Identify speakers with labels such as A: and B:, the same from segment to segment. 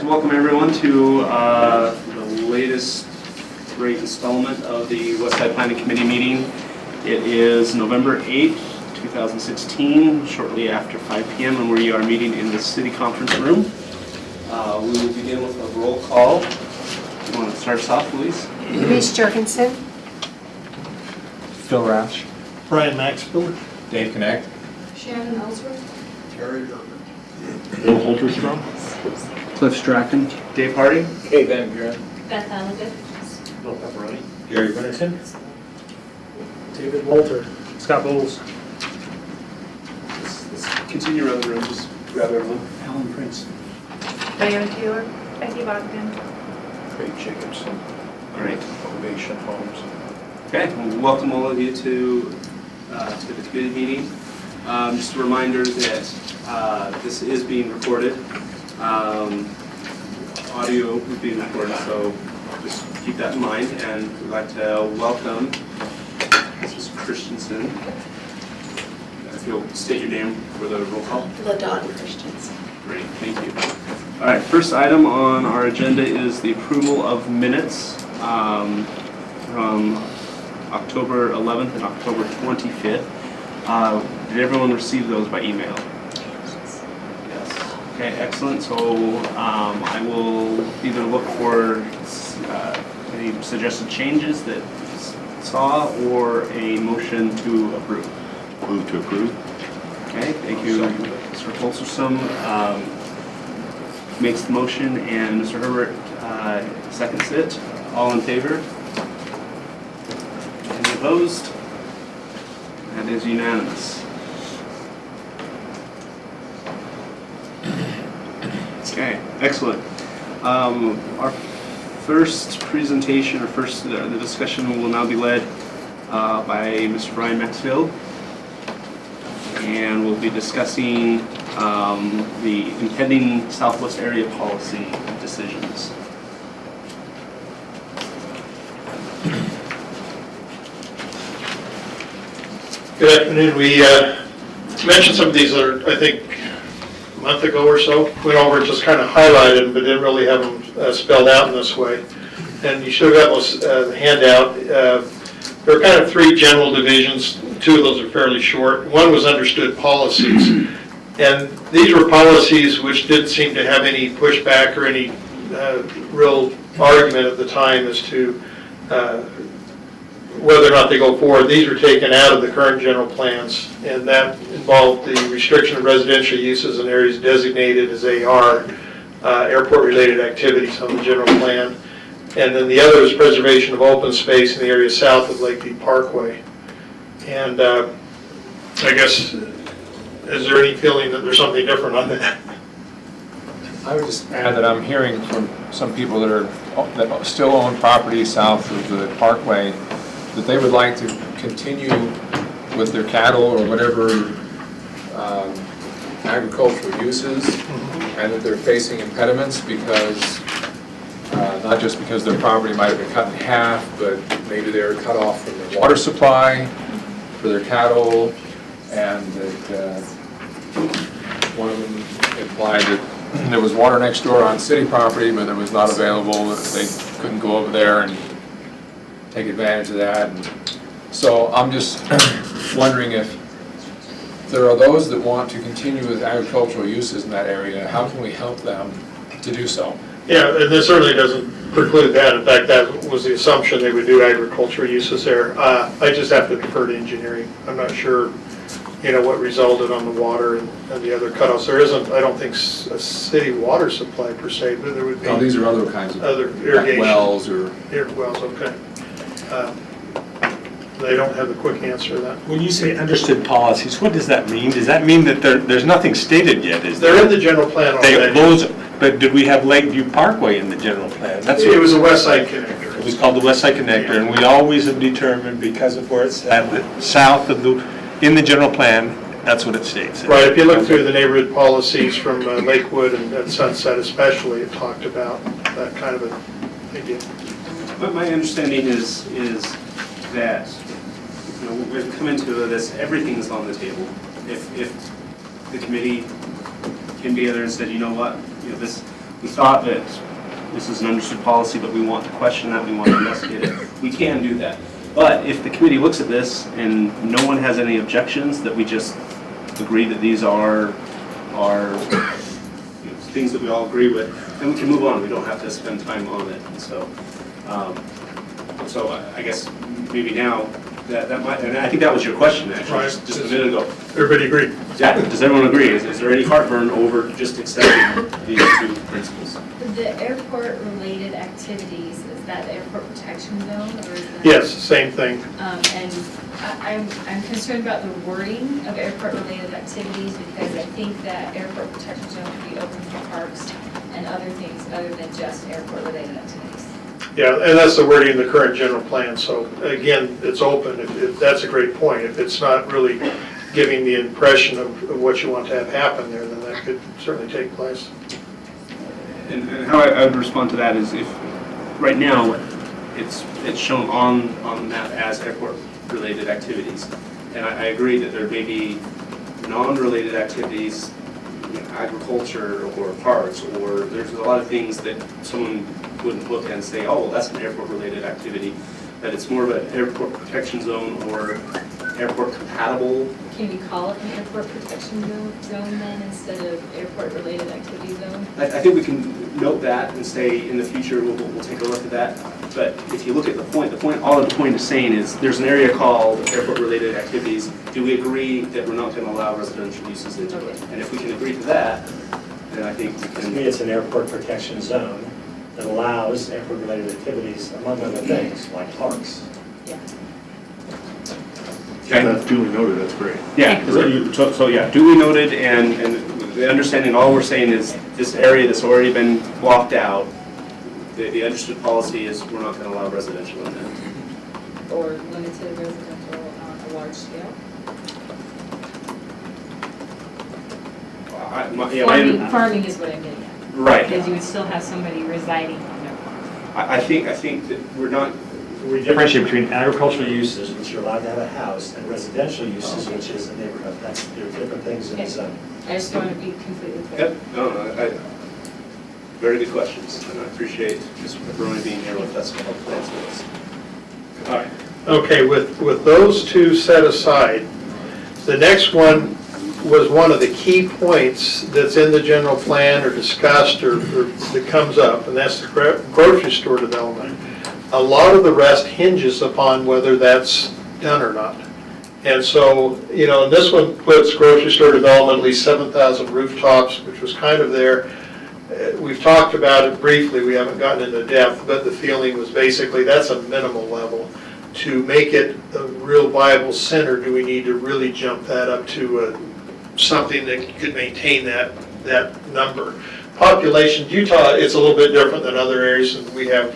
A: to welcome everyone to the latest great installment of the Westside Planning Committee meeting. It is November 8th, 2016, shortly after 5 p.m. and we are meeting in the city conference room. We will begin with a roll call. You want to start us off, Louise?
B: Louise Jorgensen.
C: Phil Rash.
D: Brian Maxfield.
C: Dave Connect.
B: Shannon Ellsworth.
D: Terry Gerber.
C: Bill Holterstrom.
A: Cliff Strachan. Dave Hardy.
C: Hey, Van Buren.
B: Beth Alligan.
D: Bill Pepperoni.
C: Gary Bennington.
D: David Walter.
C: Scott Bowles.
A: Let's continue around the room, just grab everyone.
D: Alan Prince.
B: Diane Taylor. Becky Bogdan.
D: Craig Jacobson.
A: Great.
D: Ovation Homes.
A: Okay, well, welcome all of you to the committee meeting. Just a reminder that this is being recorded. Audio is being recorded, so just keep that in mind. And we'd like to welcome Mrs. Christensen. If you'll state your name for the roll call.
B: LaDawn Christensen.
A: Great, thank you. All right, first item on our agenda is the approval of minutes from October 11th and October 25th. Did everyone receive those by email? Yes. Okay, excellent. So I will either look for any suggested changes that you saw or a motion to approve.
C: Move to approve.
A: Okay, thank you, Mr. Holstersome. Makes the motion, and Mr. Herbert seconds it. All in favor? Any opposed? That is unanimous. Okay, excellent. Our first presentation, or the discussion will now be led by Mr. Brian Maxfield. And we'll be discussing the impending Southwest area policy decisions.
D: Good afternoon. We mentioned some of these, I think, a month ago or so. Went over and just kind of highlighted them, but didn't really have them spelled out in this way. And you should have got those, the handout. There are kind of three general divisions. Two of those are fairly short. One was understood policies. And these were policies which didn't seem to have any pushback or any real argument at the time as to whether or not they go forward. These were taken out of the current general plans, and that involved the restriction of residential uses in areas designated as AR, airport-related activities on the general plan. And then the other is preservation of open space in the area south of Lakeview Parkway. And I guess, is there any feeling that there's something different on that?
C: I would just add that I'm hearing from some people that still own property south of the Parkway that they would like to continue with their cattle or whatever agricultural uses, and that they're facing impediments because not just because their property might have been cut in half, but maybe they're cut off from the water supply for their cattle, and that one of them implied that there was water next door on city property, but it was not available, that they couldn't go over there and take advantage of that. And so I'm just wondering if there are those that want to continue with agricultural uses in that area, how can we help them to do so?
D: Yeah, and this certainly doesn't preclude that. In fact, that was the assumption they would do agricultural uses there. I just have to defer to engineering. I'm not sure, what resulted on the water and the other cutoffs. There isn't, I don't think, a city water supply per se, but there would be.
C: No, these are other kinds of
D: other irrigation
C: wells or.
D: Wells, okay. They don't have the quick answer to that.
E: When you say understood policies, what does that mean? Does that mean that there's nothing stated yet, is there?
D: They're in the general plan already.
E: But did we have Lakeview Parkway in the general plan?
D: It was a West Side Connector.
E: It was called the West Side Connector, and we always have determined, because of where it's at, the south of in the general plan, that's what it states.
D: Right, if you look through the neighborhood policies from Lakewood and Sunset especially, it talked about that kind of an idea.
A: But my understanding is that we've come into this, everything's on the table. If the committee came together and said, you know what, this we thought that this is an understood policy, but we want to question that, we want to investigate it, we can do that. But if the committee looks at this and no one has any objections, that we just agree that these are things that we all agree with, then we can move on. We don't have to spend time on it. And so I guess maybe now that might, and I think that was your question actually,
D: Right.
A: just a minute ago.
D: Everybody agree?
A: Yeah, does everyone agree? Is there any heartburn over just extending these two principles?
B: The airport-related activities, is that the airport protection zone, or is that?
D: Yes, same thing.
B: And I'm concerned about the wording of airport-related activities, because I think that airport protection zone could be open for parks and other things other than just airport-related activities.
D: Yeah, and that's the wording in the current general plan, so again, it's open, if that's a great point. If it's not really giving the impression of what you want to have happen there, then that could certainly take place.
A: And how I would respond to that is if, right now, it's shown on the map as airport-related activities. And I agree that there may be non-related activities, you know, agriculture or parks, or there's a lot of things that someone wouldn't look and say, oh, well, that's an airport-related activity. That it's more of an airport protection zone or airport compatible.
B: Can we call it an airport protection zone then, instead of airport-related activity zone?
A: I think we can note that and say in the future, we'll take a look at that. But if you look at the point, all the point is saying is there's an area called airport-related activities. Do we agree that we're not going to allow residential uses into it? And if we can agree to that, then I think we
F: To me,
A: can.
F: it's an airport protection zone that allows airport-related activities, among other things, like parks.
B: Yeah.
G: That's duly noted, that's great.
A: Yeah, so yeah, duly noted, and the understanding, all we're saying is this area that's already been blocked out, the understood policy is we're not going to allow residential in that.
B: Or limited residential on a large scale? Farming is what I'm getting at.
A: Right.
B: Because you would still have somebody residing on their farm.
A: I think that we're not,
F: We differentiate between agricultural uses, which you're allowed to have a house, and residential uses, which is a neighborhood. They're different things in the zone.
B: I just want to be completely clear.
A: yep, no, very good questions, and I appreciate Ms. Maroney being here with us to help answer this. All right.
D: Okay, with those two set aside, the next one was one of the key points that's in the general plan or discussed or that comes up, and that's the grocery store development. A lot of the rest hinges upon whether that's done or not. And so, you know, and this one puts grocery store development, at least 7,000 rooftops, which was kind of there. We've talked about it briefly, we haven't gotten into depth, but the feeling was basically that's a minimal level. To make it a real viable center, do we need to really jump that up to something that could maintain that number? Population, Utah, it's a little bit different than other areas, and we have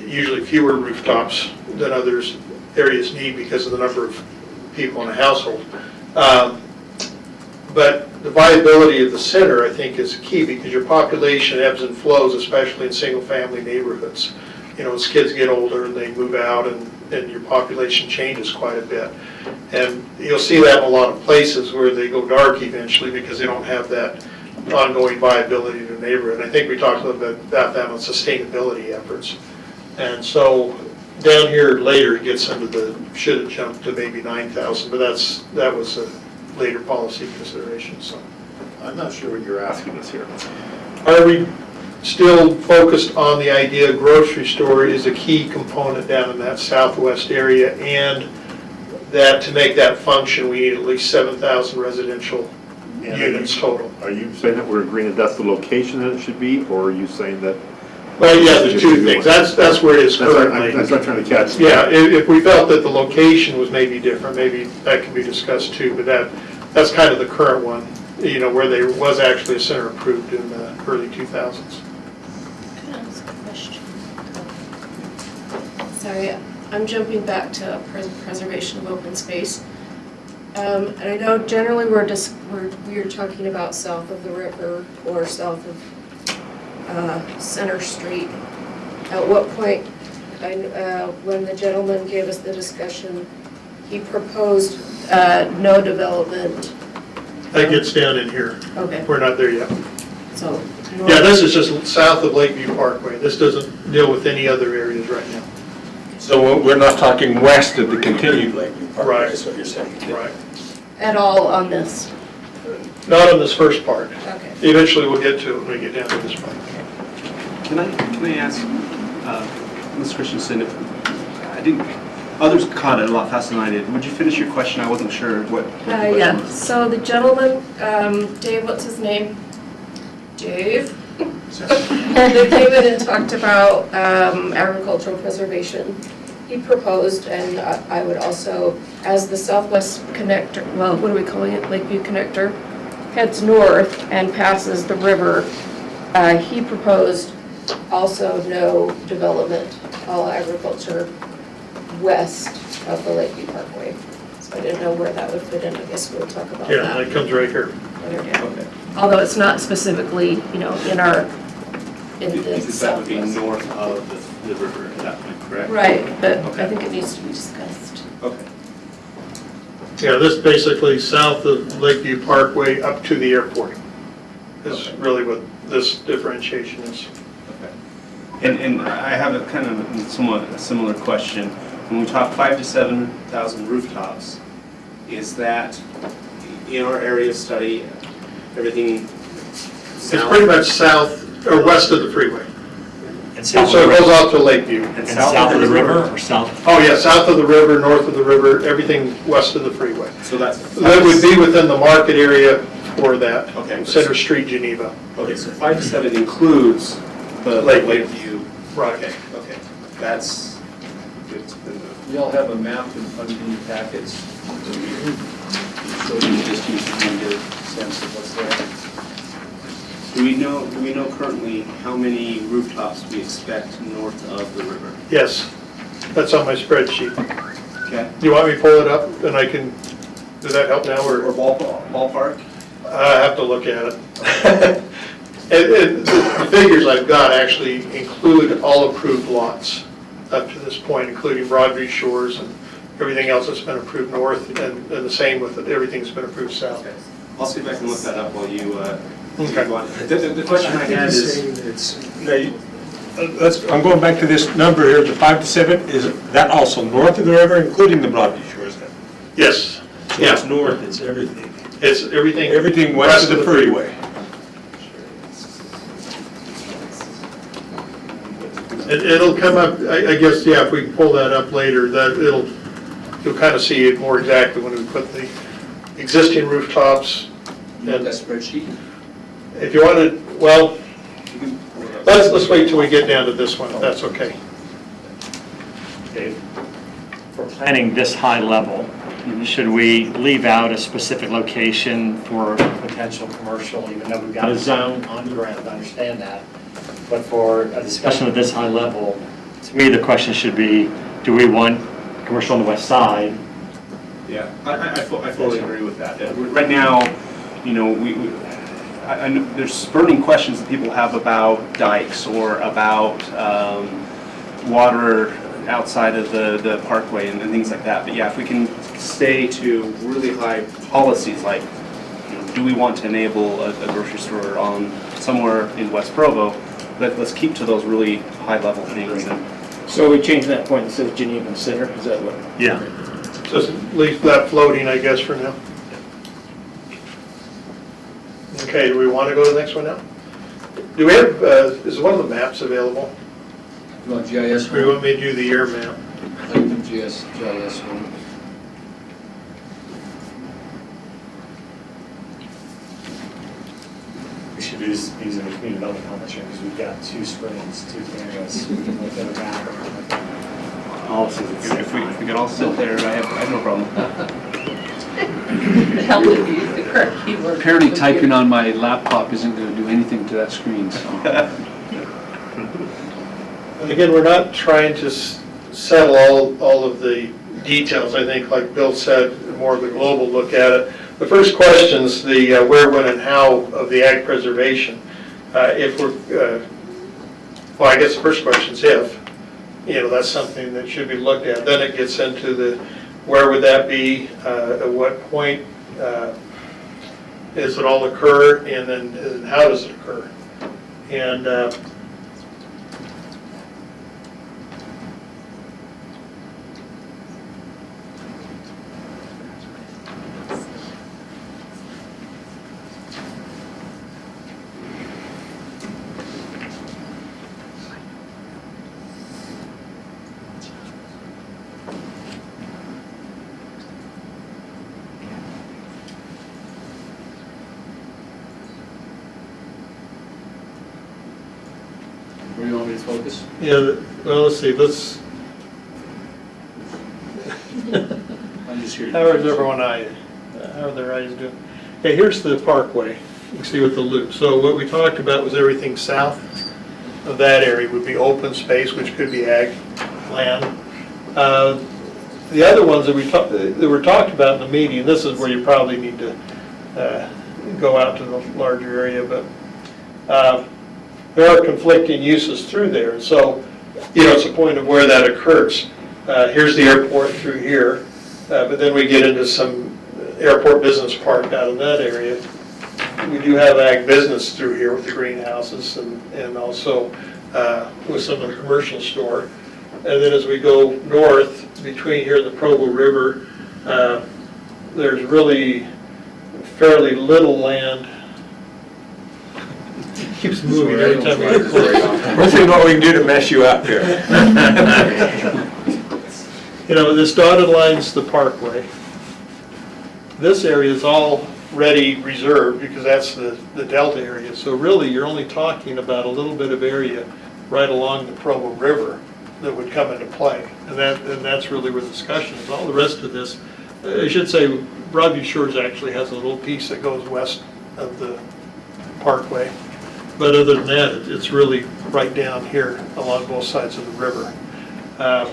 D: usually fewer rooftops than others areas need because of the number of people in a household. But the viability of the center, I think, is key because your population ebbs and flows, especially in single-family neighborhoods. You know, as kids get older and they move out and your population changes quite a bit. And you'll see that in a lot of places where they go dark eventually because they don't have that ongoing viability in the neighborhood. I think we talked a little bit about that on sustainability efforts. And so down here later it gets into the, should have jumped to maybe 9,000, but that was a later policy consideration, so.
G: I'm not sure what you're asking us here.
D: Are we still focused on the idea grocery store is a key component down in that southwest area, and that to make that function, we need at least 7,000 residential units total?
G: Are you saying that we're agreeing that that's the location that it should be, or are you saying that?
D: Well, yeah, there's two things. That's where it is currently.
G: That's what I'm trying to catch.
D: Yeah, if we felt that the location was maybe different, maybe that can be discussed too, but that's kind of the current one, you know, where there was actually a center approved in the early 2000s.
H: Can I ask a question? Sorry, I'm jumping back to preservation of open space. And I know generally we're talking about south of the river or south of Center Street. At what point, when the gentleman gave us the discussion, he proposed no development.
D: That gets down in here.
H: Okay,
D: We're not there yet.
H: so
D: Yeah, this is just south of Lakeview Parkway. This doesn't deal with any other areas right now.
E: So we're not talking west of the continued Lakeview Parkway,
D: Right.
E: is what you're saying?
D: Right.
H: At all on this?
D: Not on this first part.
H: Okay.
D: Eventually, we'll get to it when we get down to this part.
A: Can I ask, Ms. Christensen, if, I didn't, others caught it a lot faster than I did. Would you finish your question? I wasn't sure what the question
H: Yeah,
A: was.
H: so the gentleman, Dave, what's his name? Dave? They came in and talked about agricultural preservation. He proposed, and I would also, as the southwest connector, well, what are we calling it, Lakeview Connector, heads north and passes the river, he proposed also no development, all agriculture west of the Lakeview Parkway. So I didn't know where that would fit in, I guess we'll talk about
D: Yeah,
H: that.
D: that comes right here.
A: Okay.
H: Although it's not specifically, in our, in the
A: Because that would be
H: southwest.
A: north of the river at that point, correct?
H: Right, but
A: Okay.
H: I think it needs to be discussed.
A: Okay.
D: Yeah, this basically south of Lakeview Parkway up to the airport is
A: Okay.
D: really what this differentiation is.
A: Okay. And I have a kind of somewhat a similar question. When we talk 5,000 to 7,000 rooftops, is that in our area of study, everything
D: It's pretty much south or west of the freeway.
F: And
D: So
F: south
D: it
F: of the
D: goes
F: river,
D: out to Lakeview.
F: and south of the river, or south?
D: Oh, yeah, south of the river, north of the river, everything west of the freeway.
A: So that's.
D: That would be within the market area for that.
A: Okay.
D: Center Street, Geneva.
A: Okay, so 5 to 7 includes the
D: Lakeview.
A: Lakeview.
D: Right.
A: Okay, okay. That's good to know.
C: We all have a map in front of you packets.
A: So we can just use to get a sense of what's there. Do we know currently how many rooftops we expect north of the river?
D: Yes, that's on my spreadsheet.
A: Okay.
D: Do you want me to pull it up and I can, does that help now
A: Or
D: or?
A: ballpark?
D: I have to look at it. And the figures I've got actually include all approved lots up to this point, including Broadview Shores and everything else that's been approved north, and the same with everything that's been approved south.
A: Okay. I'll see if I can look that up while you,
D: Okay.
A: go on. The question I had is,
E: I'm going back to this number here, the 5 to 7, is that also north of the river, including the Broadview Shores then?
D: Yes,
E: So it's
D: yeah,
E: north, it's everything.
D: it's everything.
E: Everything west of the freeway.
D: It'll come up, I guess, yeah, if we can pull that up later, you'll kind of see it more exactly when we put the existing rooftops.
C: That spreadsheet?
D: If you wanted, well, let's wait till we get down to this one, if that's okay.
F: Dave, for planning this high level, should we leave out a specific location for potential commercial, even though we've got a zone on the ground, I understand that. But for a discussion at this high level, to me, the question should be, do we want commercial on the west side?
A: yeah, I fully agree with that. Right now, I know there's burning questions that people have about dikes or about water outside of the parkway and things like that. But yeah, if we can stay to really high policies like, do we want to enable a grocery store on somewhere in West Provo? Let's keep to those really high level things. And
I: So we changed that point that says Geneva Center, is that what?
F: Yeah.
D: Just leave that floating, I guess, for now. Okay, do we want to go to the next one now? Do we have, is one of the maps available?
C: You want GIS
D: Or do you want me to do the air map?
C: Like the GIS one.
F: We should do this using the community development comments here, because we've got two screens, two cameras, within a map. All this is at the same
A: if we
F: time.
A: could all sit there, I have no problem.
J: Help if you use the correct keyword.
K: Apparently typing on my laptop isn't going to do anything to that screen, so.
D: Again, we're not trying to settle all of the details. I think, like Bill said, more of a global look at it. The first question's the where, when, and how of the ag preservation. If we're, well, I guess the first question's if. That's something that should be looked at. Then it gets into the where would that be, at what point does it all occur, and then how does it occur? And
K: Where do you want me to focus?
D: yeah, well, let's see,
K: I'm just here.
D: how is everyone how are their eyes doing? Okay, here's the parkway, you can see with the loop. So what we talked about was everything south of that area would be open space, which could be ag land. The other ones that were talked about in the meeting, this is where you probably need to go out to the larger area, but there are conflicting uses through there. So, it's a point of where that occurs. Here's the airport through here, but then we get into some airport business park out in that area. We do have ag business through here with the greenhouses and also with some of the commercial store. And then as we go north, between here and the Provo River, there's really fairly little land. Keeps moving every time I click.
E: We're seeing what we can do to mess you up here.
D: This dotted line's the parkway. This area is already reserved because that's the delta area. So really, you're only talking about a little bit of area right along the Provo River that would come into play. And that's really where the discussion is. All the rest of this, I should say, Broadview Shores actually has a little piece that goes west of the parkway. But other than that, it's really right down here along both sides of the river. I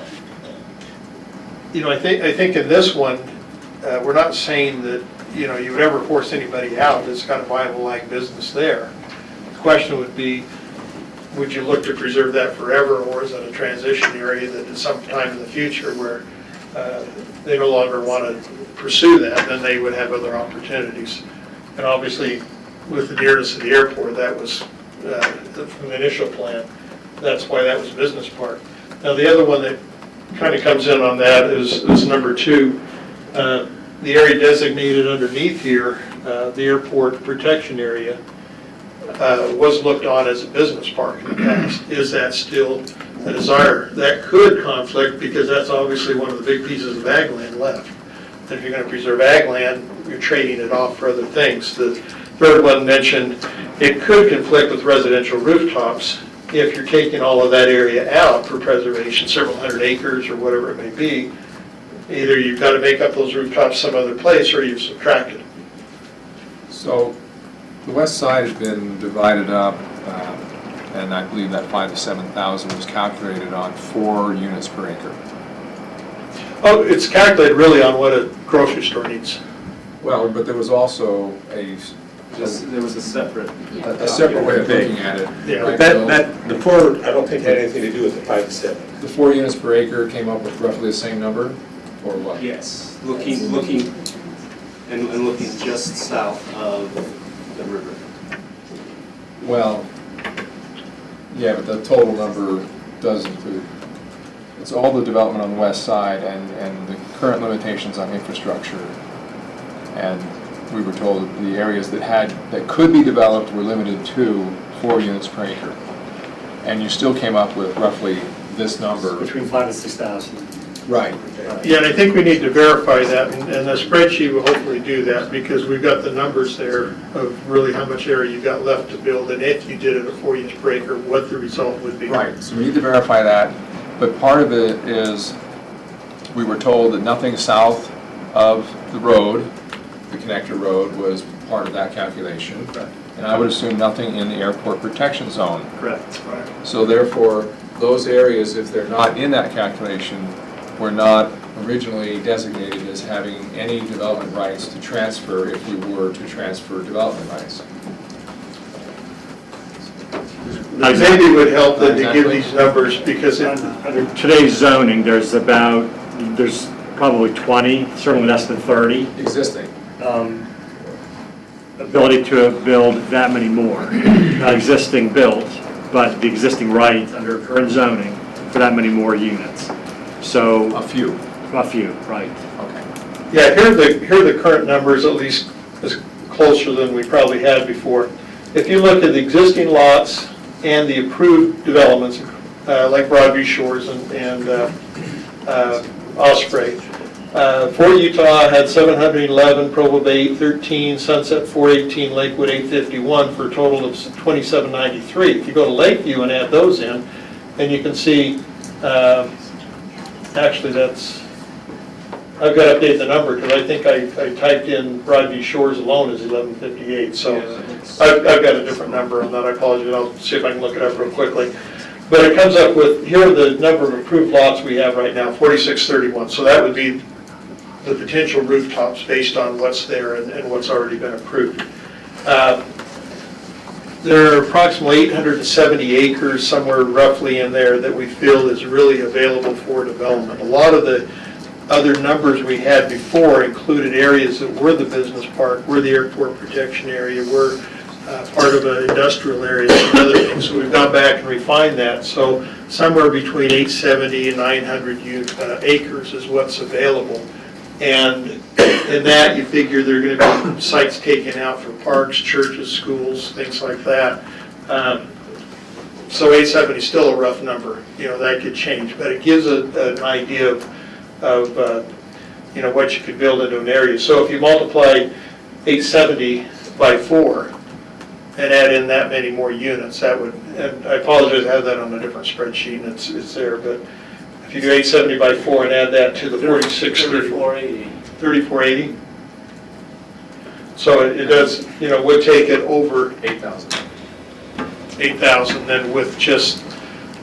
D: think in this one, we're not saying that, you would ever force anybody out that's got a viable ag business there. The question would be, would you look to preserve that forever, or is it a transition area that at some time in the future where they no longer want to pursue that, then they would have other opportunities. And obviously, with the nearness of the airport, that was, from the initial plan, that's why that was a business park. Now, the other one that kind of comes in on that is number 2. The area designated underneath here, the airport protection area, was looked on as a business park in the past. Is that still a desire? That could conflict because that's obviously one of the big pieces of ag land left. If you're going to preserve ag land, you're trading it off for other things. The third one mentioned it could conflict with residential rooftops if you're taking all of that area out for preservation, several hundred acres or whatever it may be. Either you've got to make up those rooftops some other place or you've subtracted.
C: So the west side has been divided up, and I believe that 5,000 to 7,000 was calculated on 4 units per acre.
D: Oh, it's calculated really on what a grocery store needs.
C: Well, but there was also
A: There was a separate.
C: a separate way of looking at it.
D: Yeah.
C: right,
E: But
C: Bill?
E: the 4, I don't think had anything to do with the 5 to 7.
C: The 4 units per acre came up with roughly the same number, or what?
A: Yes, looking and looking just south of the river.
C: Well, yeah, but the total number does include, it's all the development on the west side and the current limitations on infrastructure. And we were told that the areas that could be developed were limited to 4 units per acre. And you still came up with roughly this number.
F: Between 5,000 and 6,000.
C: Right.
D: Yeah, and I think we need to verify that, and the spreadsheet will hopefully do that, because we've got the numbers there of really how much area you've got left to build, and if you did it at 4 units per acre, what the result would be.
C: Right, so we need to verify that, but part of it is, we were told that nothing south of the road, the connector road, was part of that calculation.
A: Correct.
C: And I would assume nothing in the airport protection zone.
A: Correct.
C: So therefore, those areas, if they're not in that calculation, were not originally designated as having any development rights to transfer if we were to transfer development rights.
D: Maybe it would help then to give
C: Exactly.
D: these numbers, because
F: Under today's zoning, there's probably 20, certainly less than 30.
C: Existing.
F: ability to build that many more, not existing built, but the existing right under current zoning for that many more units. So,
C: A few,
F: right.
C: okay.
D: Yeah, here are the current numbers, at least is closer than we probably had before. If you look at the existing lots and the approved developments, like Broadview Shores and Osprey, Fort Utah had 711, Provo Bay 813, Sunset 418, Lakewood 851, for a total of 2793. If you go to Lakeview and add those in, then you can see, actually that's, I've got to update the number because I think I typed in Broadview Shores alone as 1158, so I've got a different number on that. I apologize, I'll see if I can look it up real quickly. But it comes up with, here are the number of approved lots we have right now, 4631. So that would be the potential rooftops based on what's there and what's already been approved. There are approximately 870 acres, somewhere roughly in there, that we feel is really available for development. A lot of the other numbers we had before included areas that were the business park, were the airport protection area, were part of an industrial area and other things. So we've gone back and refined that. So somewhere between 870 and 900 acres is what's available. And in that, you figure there are going to be sites taken out for parks, churches, schools, things like that. So 870 is still a rough number. That could change, but it gives an idea of what you could build into an area. So if you multiply 870 by 4 and add in that many more units, that would, and I apologize, I have that on a different spreadsheet and it's there, but if you do 870 by 4 and add that to the 4630. 3480. So it does, would take it over
C: 8,000.
D: 8,000, then with just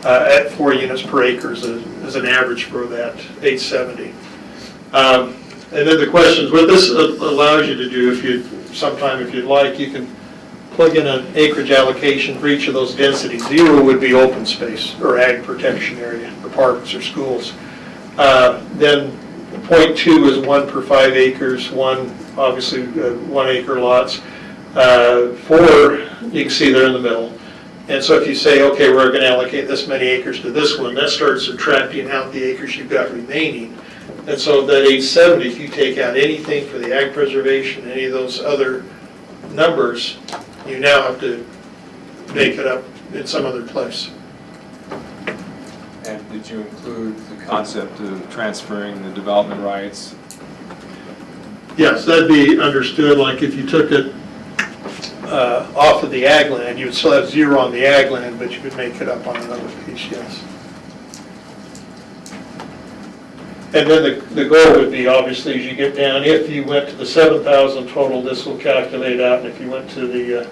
D: at 4 units per acre as an average for that 870. And then the question is, what this allows you to do, if you'd like, you can plug in an acreage allocation for each of those densities. 0 would be open space or ag protection area, or parks or schools. Then 0.2 is 1 per 5 acres, 1 obviously 1 acre lots. 4, you can see they're in the middle. And so if you say, okay, we're going to allocate this many acres to this one, that starts subtracting out the acres you've got remaining. And so that 870, if you take out anything for the ag preservation, any of those other numbers, you now have to make it up in some other place.
C: And did you include the concept of transferring the development rights?
D: Yes, that'd be understood, like if you took it off of the ag land, you would still have 0 on the ag land, but you could make it up on another piece, yes. And then the goal would be, obviously, as you get down, if you went to the 7,000 total, this will calculate out, and if you went to the,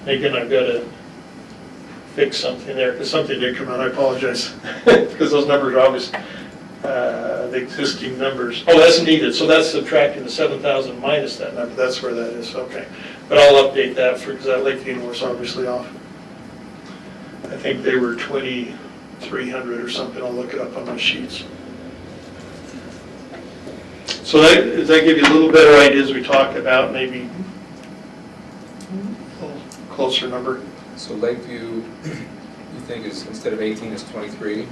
D: again, I've got to fix something there, because something did come out, I apologize, because those numbers are obvious, the existing numbers. Oh, that's needed, so that's subtracting the 7,000 minus that number, that's where that is, okay. But I'll update that, because that Lakeview North's obviously off. I think they were 2,300 or something, I'll look it up on my sheets. So does that give you a little better idea as we talk about maybe a little closer number?
C: So Lakeview, you think is, instead of 18, is 23?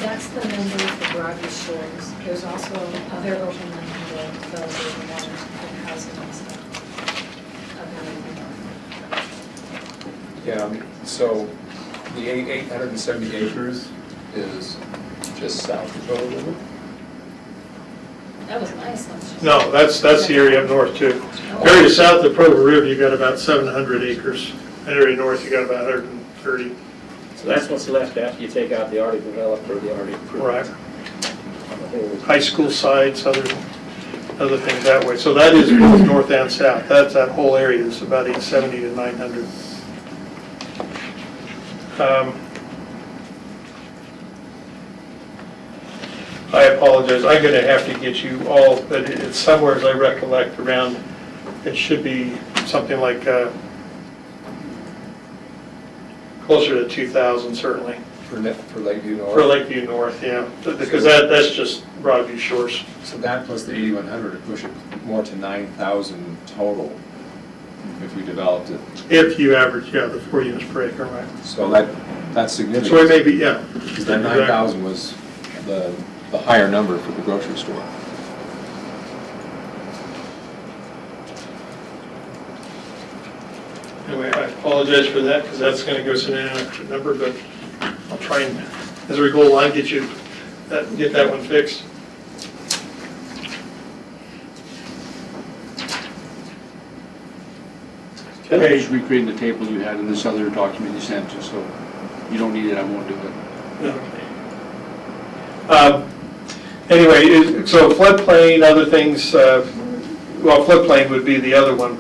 B: That's the number for Broadview Shores. There's also other open land developers and water and housing and stuff.
C: Yeah, so the 870 acres is just south of Bow River?
B: That was my assumption.
D: No, that's the area up north too. Area south of Provo River, you got about 700 acres. And area north, you got about 130.
I: So that's what's left after you take out the already developed or the already approved.
D: Right.
I: On the whole.
D: High school sites, other things that way. So that is both north and south. That whole area is about 870 to 900. I apologize, I'm going to have to get you all, but it's somewhere, as I recollect, around, it should be something like closer to 2,000 certainly.
C: For Lakeview North?
D: For Lakeview North, yeah, because that's just Broadview Shores.
C: So that plus the 8,100 would push it more to 9,000 total if we developed it.
D: If you average, yeah, the 4 units per acre, right?
C: So that's significant.
D: So it may be, yeah.
C: Because that 9,000 was the higher number for the grocery store.
D: Anyway, I apologize for that, because that's gonna go us an inaccurate number, but I'll try and, as we go along, get that one fixed.
K: I'm
D: Okay.
K: just recreating the table you had in this other document you sent, just so you don't need it, I won't do it.
D: Anyway, so floodplain, other things, well, floodplain would be the other one.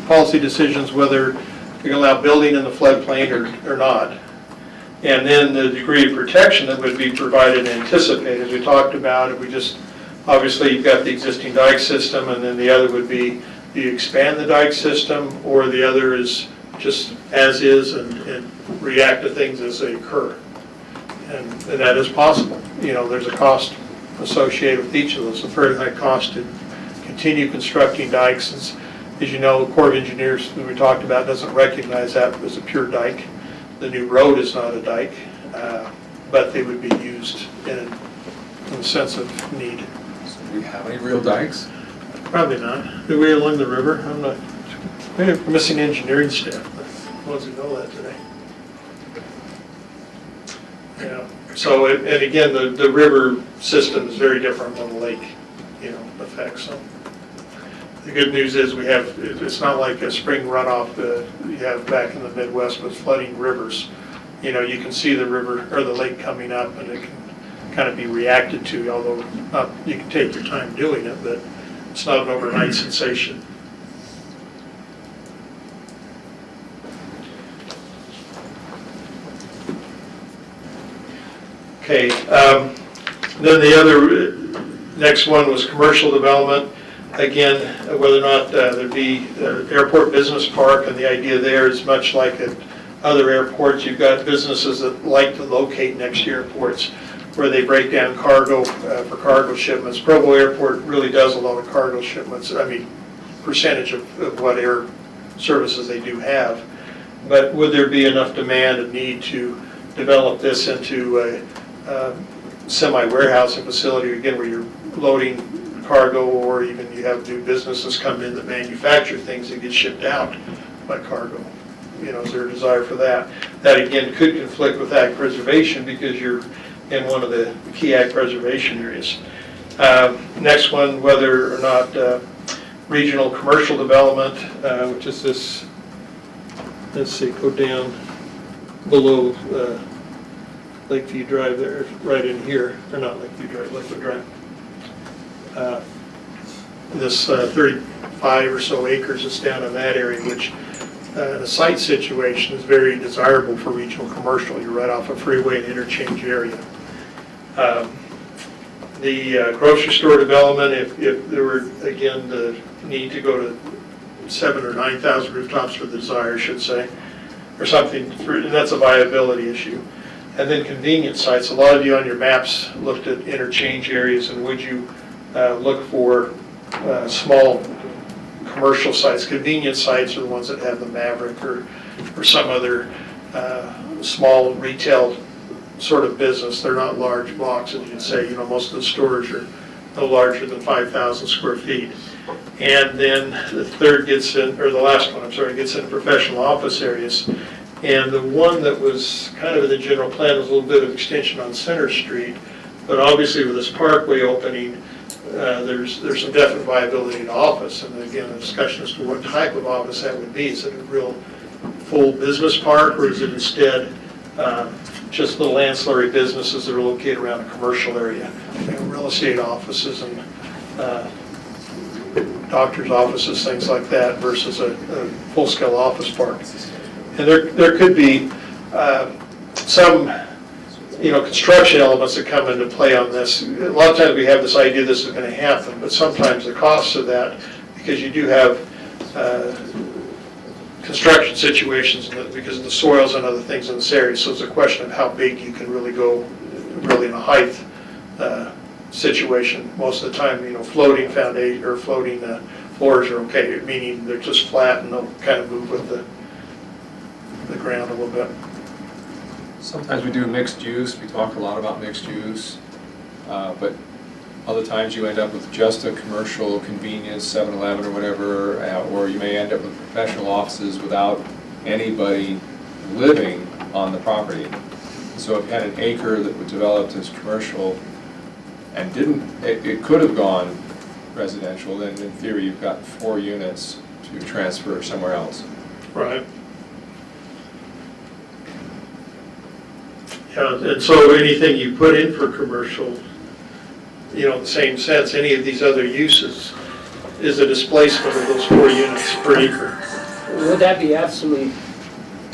D: Policy decisions, whether you can allow building in the floodplain or not. And then the degree of protection that would be provided and anticipated. As we talked about, if we just, obviously you've got the existing dike system, and then the other would be, do you expand the dike system, or the other is just as is and react to things as they occur. And that is possible. You know, there's a cost associated with each of those, a very high cost to continue constructing dikes. As you know, the Corps of Engineers that we talked about doesn't recognize that as a pure dike. The new road is not a dike, but they would be used in the sense of need.
C: So do we have any real dikes?
D: Probably not. Do we along the river? I'm not, we're missing engineering staff, but who wants to know that today? Yeah, so, and again, the river system is very different than the lake, effect, so. The good news is we have, it's not like a spring runoff that you have back in the Midwest with flooding rivers. You can see the river or the lake coming up, and it can kind of be reacted to, although you can take your time doing it, but it's not an overnight sensation. Okay, then the other, next one was commercial development. Again, whether or not there'd be airport business park, and the idea there is much like at other airports, you've got businesses that like to locate next to airports where they break down cargo for cargo shipments. Provo Airport really does a lot of cargo shipments, percentage of what air services they do have. But would there be enough demand and need to develop this into a semi-warehousing facility, again, where you're loading cargo, or even you have new businesses come in that manufacture things that get shipped out by cargo? Is there a desire for that? That again could conflict with ag preservation because you're in one of the key ag preservation areas. Next one, whether or not regional commercial development, which is this, let's see, go down below Lakeview Drive there, right in here, or not Lakeview Drive, Lakewood Drive. This 35 or so acres is down in that area, which the site situation is very desirable for regional commercial. You're right off a freeway and interchange area. The grocery store development, if there were, again, the need to go to 7,000 or 9,000 rooftops for the desire, I should say, or something, and that's a viability issue. And then convenience sites. A lot of you on your maps looked at interchange areas, and would you look for small commercial sites? Convenience sites are the ones that have the Maverick or some other small retail sort of business. They're not large blocks, as you'd say. Most of the stores are no larger than 5,000 square feet. And then the third gets in, or the last one, I'm sorry, gets in professional office areas. And the one that was kind of in the general plan was a little bit of extension on Center Street. But obviously with this parkway opening, there's some definite viability in office. And again, the discussion as to what type of office that would be. Is it a real full business park, or is it instead just little ancillary businesses that are located around a commercial area? Real estate offices and doctor's offices, things like that, versus a full-scale office park. And there could be some construction elements that come into play on this. A lot of times we have this idea this is going to happen, but sometimes the costs of that, because you do have construction situations because of the soils and other things in this area. So it's a question of how big you can really go, really in a height situation. Most of the time, floating foundation or floating floors are okay, meaning they're just flat and they'll kind of move with the ground a little bit.
C: Sometimes we do mixed use, we talk a lot about mixed use, but other times you end up with just a commercial convenience, 7-Eleven or whatever, or you may end up with professional offices without anybody living on the property. So if you had an acre that was developed as commercial and it could have gone residential, then in theory you've got 4 units to transfer somewhere else.
D: Right. Yeah, and so anything you put in for commercial, in the same sense, any of these other uses is a displacement of those 4 units per acre.
I: Would that be absolutely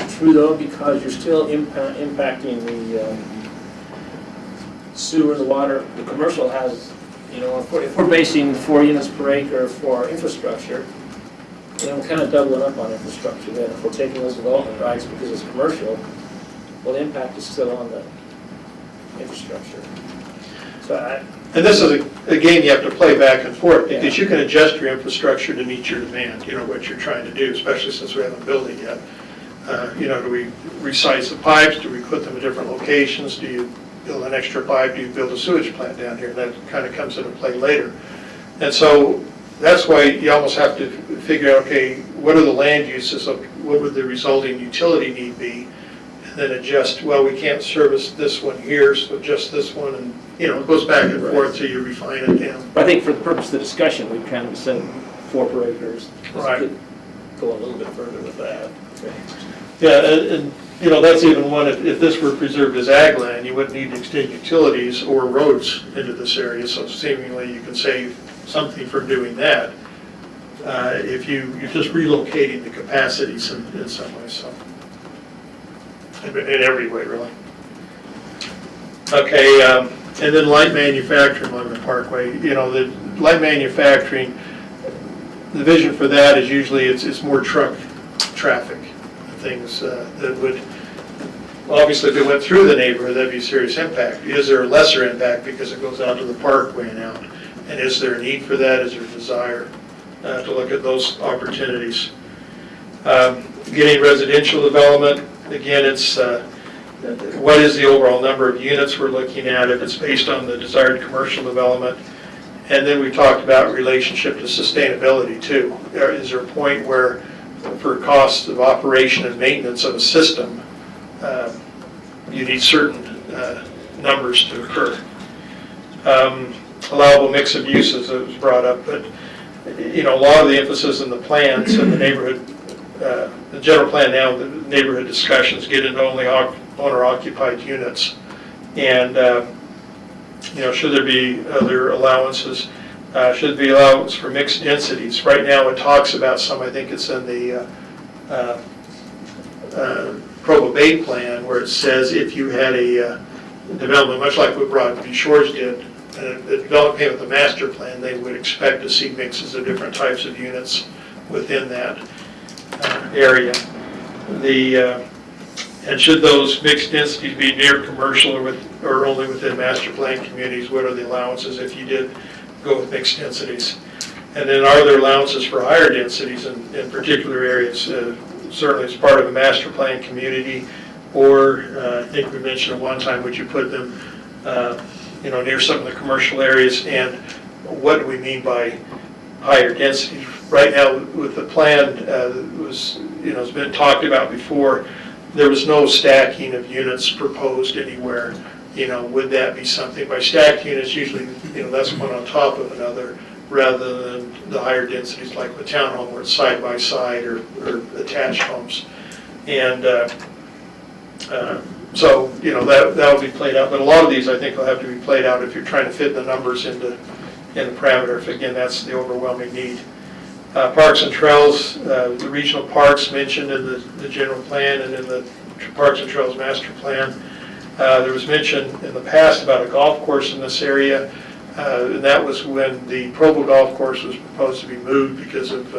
I: true though, because you're still impacting the sewer, the water? The commercial has, if we're basing 4 units per acre for infrastructure, we're kind of doubling up on infrastructure then. If we're taking those development rights because it's commercial, well, the impact is still on the infrastructure. So
D: And this is a game you have to play back and forth, because you can adjust your infrastructure to meet your demand, what you're trying to do, especially since we haven't built it yet. Do we resize the pipes? Do we put them in different locations? Do you build an extra pipe? Do you build a sewage plant down here? That kind of comes into play later. And so that's why you almost have to figure out, okay, what are the land uses of, what would the resulting utility need be? And then adjust, well, we can't service this one here, so just this one, and it goes back and forth till you refine it down.
I: But I think for the purpose of the discussion, we've kind of said 4 per acres.
D: Right.
I: Could go a little bit further with that. Okay.
D: Yeah, and that's even one, if this were preserved as ag land, you wouldn't need to extend utilities or roads into this area, so seemingly you can save something from doing that if you're just relocating the capacities in some way, so. In every way, really. Okay, and then light manufacturing along the parkway. The light manufacturing, the vision for that is usually it's more truck traffic, things that would, obviously if it went through the neighborhood, that'd be a serious impact. Is there a lesser impact because it goes out to the parkway and out? And is there a need for that? Is there a desire to look at those opportunities? Getting residential development, again, it's what is the overall number of units we're looking at if it's based on the desired commercial development. And then we talked about relationship to sustainability too. Is there a point where for costs of operation and maintenance of a system, you need certain numbers to occur. Allowable mix of uses that was brought up, but a lot of the emphasis in the plans in the neighborhood, the general plan now, the neighborhood discussions get into only owner-occupied units, and should there be other allowances? Should there be allowance for mixed densities? Right now, it talks about some. I think it's in the Provo Bay plan where it says if you had a development, much like what Broadview Shores did, the development with the master plan, they would expect to see mixes of different types of units within that area. And should those mixed densities be near commercial or only within master plan communities? What are the allowances if you did go with mixed densities? And then are there allowances for higher densities in particular areas? Certainly as part of a master plan community, or I think we mentioned at one time, would you put them near some of the commercial areas, and what do we mean by higher density? Right now, with the plan, it's been talked about before, there was no stacking of units proposed anywhere. Would that be something? By stacked units, usually, that's one on top of another, rather than the higher densities like the townhome where it's side by side or attached homes. And so, that will be played out. But a lot of these, I think, will have to be played out if you're trying to fit the numbers in the parameter. If, again, that's the overwhelming need. Parks and trails, the regional parks mentioned in the general plan and in the Parks and Trails master plan. There was mention in the past about a golf course in this area, and that was when the Provo Golf Course was proposed to be moved because of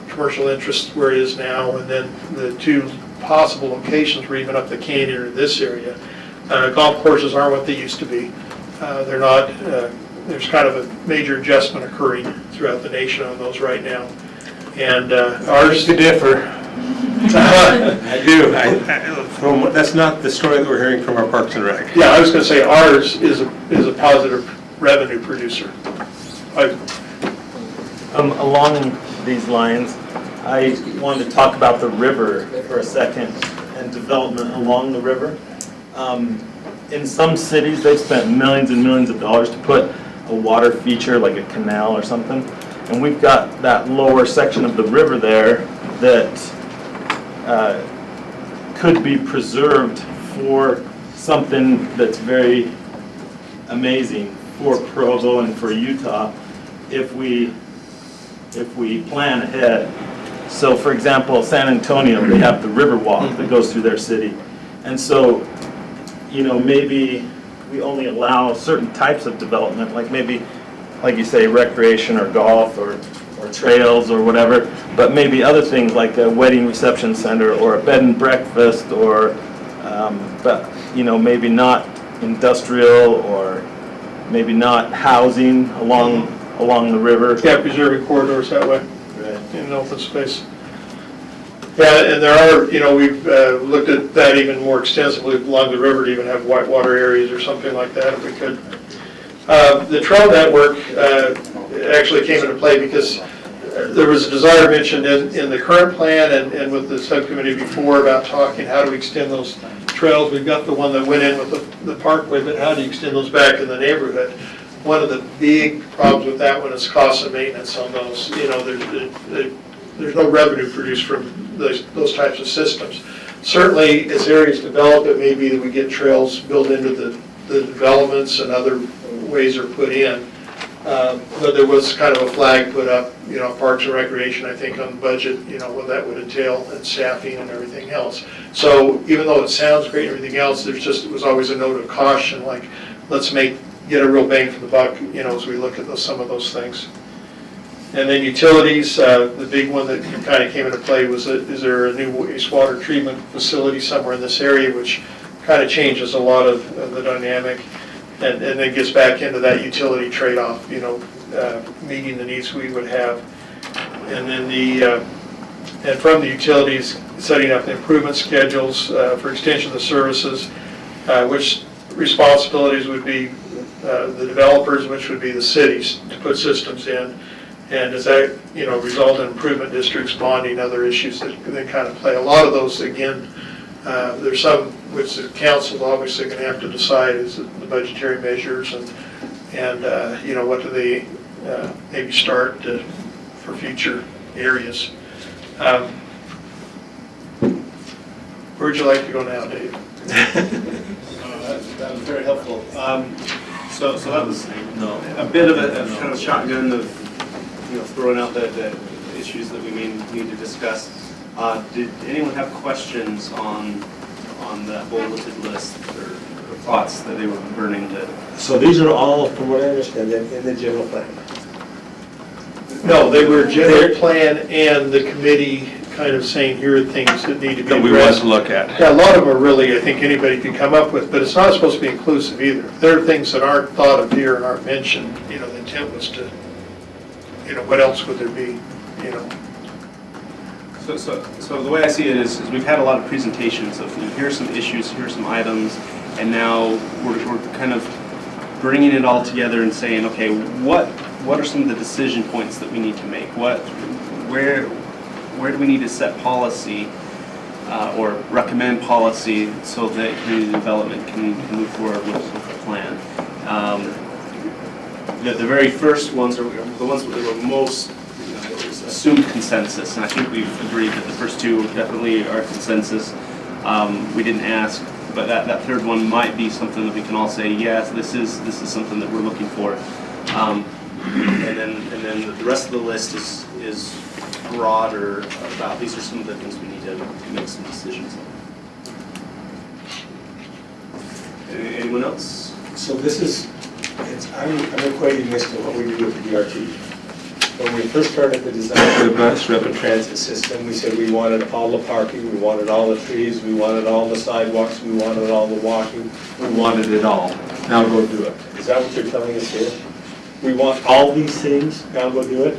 D: commercial interest where it is now, and then the two possible locations were even up the canyon or this area. Golf courses aren't what they used to be. They're not, there's kind of a major adjustment occurring throughout the nation on those right now. And ours,
E: To differ. I do. That's not the story that we're hearing from our Parks and Rec.
D: yeah, I was gonna say ours is a positive revenue producer.
L: Along these lines, I wanted to talk about the river for a second and development along the river. In some cities, they've spent millions and millions of dollars to put a water feature like a canal or something. And we've got that lower section of the river there that could be preserved for something that's very amazing for Provo and for Utah if we plan ahead. So for example, San Antonio, they have the river walk that goes through their city. And so, you know, maybe we only allow certain types of development, like maybe, like you say, recreation or golf or trails or whatever, but maybe other things like a wedding reception center or a bed and breakfast or, but, you know, maybe not industrial or maybe not housing along the river.
D: Yeah, preserving corridors that way.
L: Right.
D: In open space. Yeah, and there are, you know, we've looked at that even more extensively along the river to even have whitewater areas or something like that if we could. The trail network actually came into play because there was a desire mentioned in the current plan and with the subcommittee before about talking how do we extend those trails. We've got the one that went in with the parkway, but how do you extend those back in the neighborhood? One of the big problems with that one is cost of maintenance on those. You know, there's no revenue produced from those types of systems. Certainly, as areas develop, it may be that we get trails built into the developments and other ways are put in. But there was kind of a flag put up, you know, Parks and Recreation, I think, on the budget, you know, what that would entail and staffing and everything else. So even though it sounds great and everything else, it was always a note of caution, like, let's get a real bang for the buck, you know, as we look at some of those things. And then utilities, the big one that kind of came into play was, is there a new wastewater treatment facility somewhere in this area, which kind of changes a lot of the dynamic, and then gets back into that utility trade-off, you know, meeting the needs we would have. And then and from the utilities, setting up improvement schedules for extension of the services, which responsibilities would be the developers, which would be the cities, to put systems in. And does that, you know, result in improvement districts, bonding, other issues that kind of play? A lot of those, again, there's some which the council obviously going to have to decide is the budgetary measures and you know, what do they maybe start for future areas. Where'd you like to go now, Dave?
A: That was very helpful. So that was a bit of a kind of shotgun of, you know, throwing out the issues that we may need to discuss. Did anyone have questions on that bulleted list or thoughts that they were burning to?
E: So these are all, from what I understand, in the general plan.
D: No, they were general plan and the committee kind of saying here are things that need to be
E: That we want
D: addressed.
E: to look at.
D: Yeah, a lot of them are really, I think anybody could come up with, but it's not supposed to be inclusive either. There are things that aren't thought of here and aren't mentioned. You know, the intent was to, you know, what else would there be, you know?
A: So the way I see it is we've had a lot of presentations of, you know, here's some issues, here's some items, and now we're kind of bringing it all together and saying, okay, what are some of the decision points that we need to make? Where do we need to set policy or recommend policy so that community development can move forward with the plan? The very first ones are the ones that were most assumed consensus, and I think we've agreed that the first two definitely are consensus. We didn't ask, but that third one might be something that we can all say, yes, this is something that we're looking for. And then the rest of the list is broader about these are some of the things we need to make some decisions on. Anyone else?
E: So this is, I'm equating this to what we do with the DRT.
L: when we first started the design for the bus rapid transit system, we said we wanted all the parking, we wanted all the trees, we wanted all the sidewalks, we wanted all the walking, we wanted it all. Now go do it. Is that what you're telling us here? We want all these things, now go do it?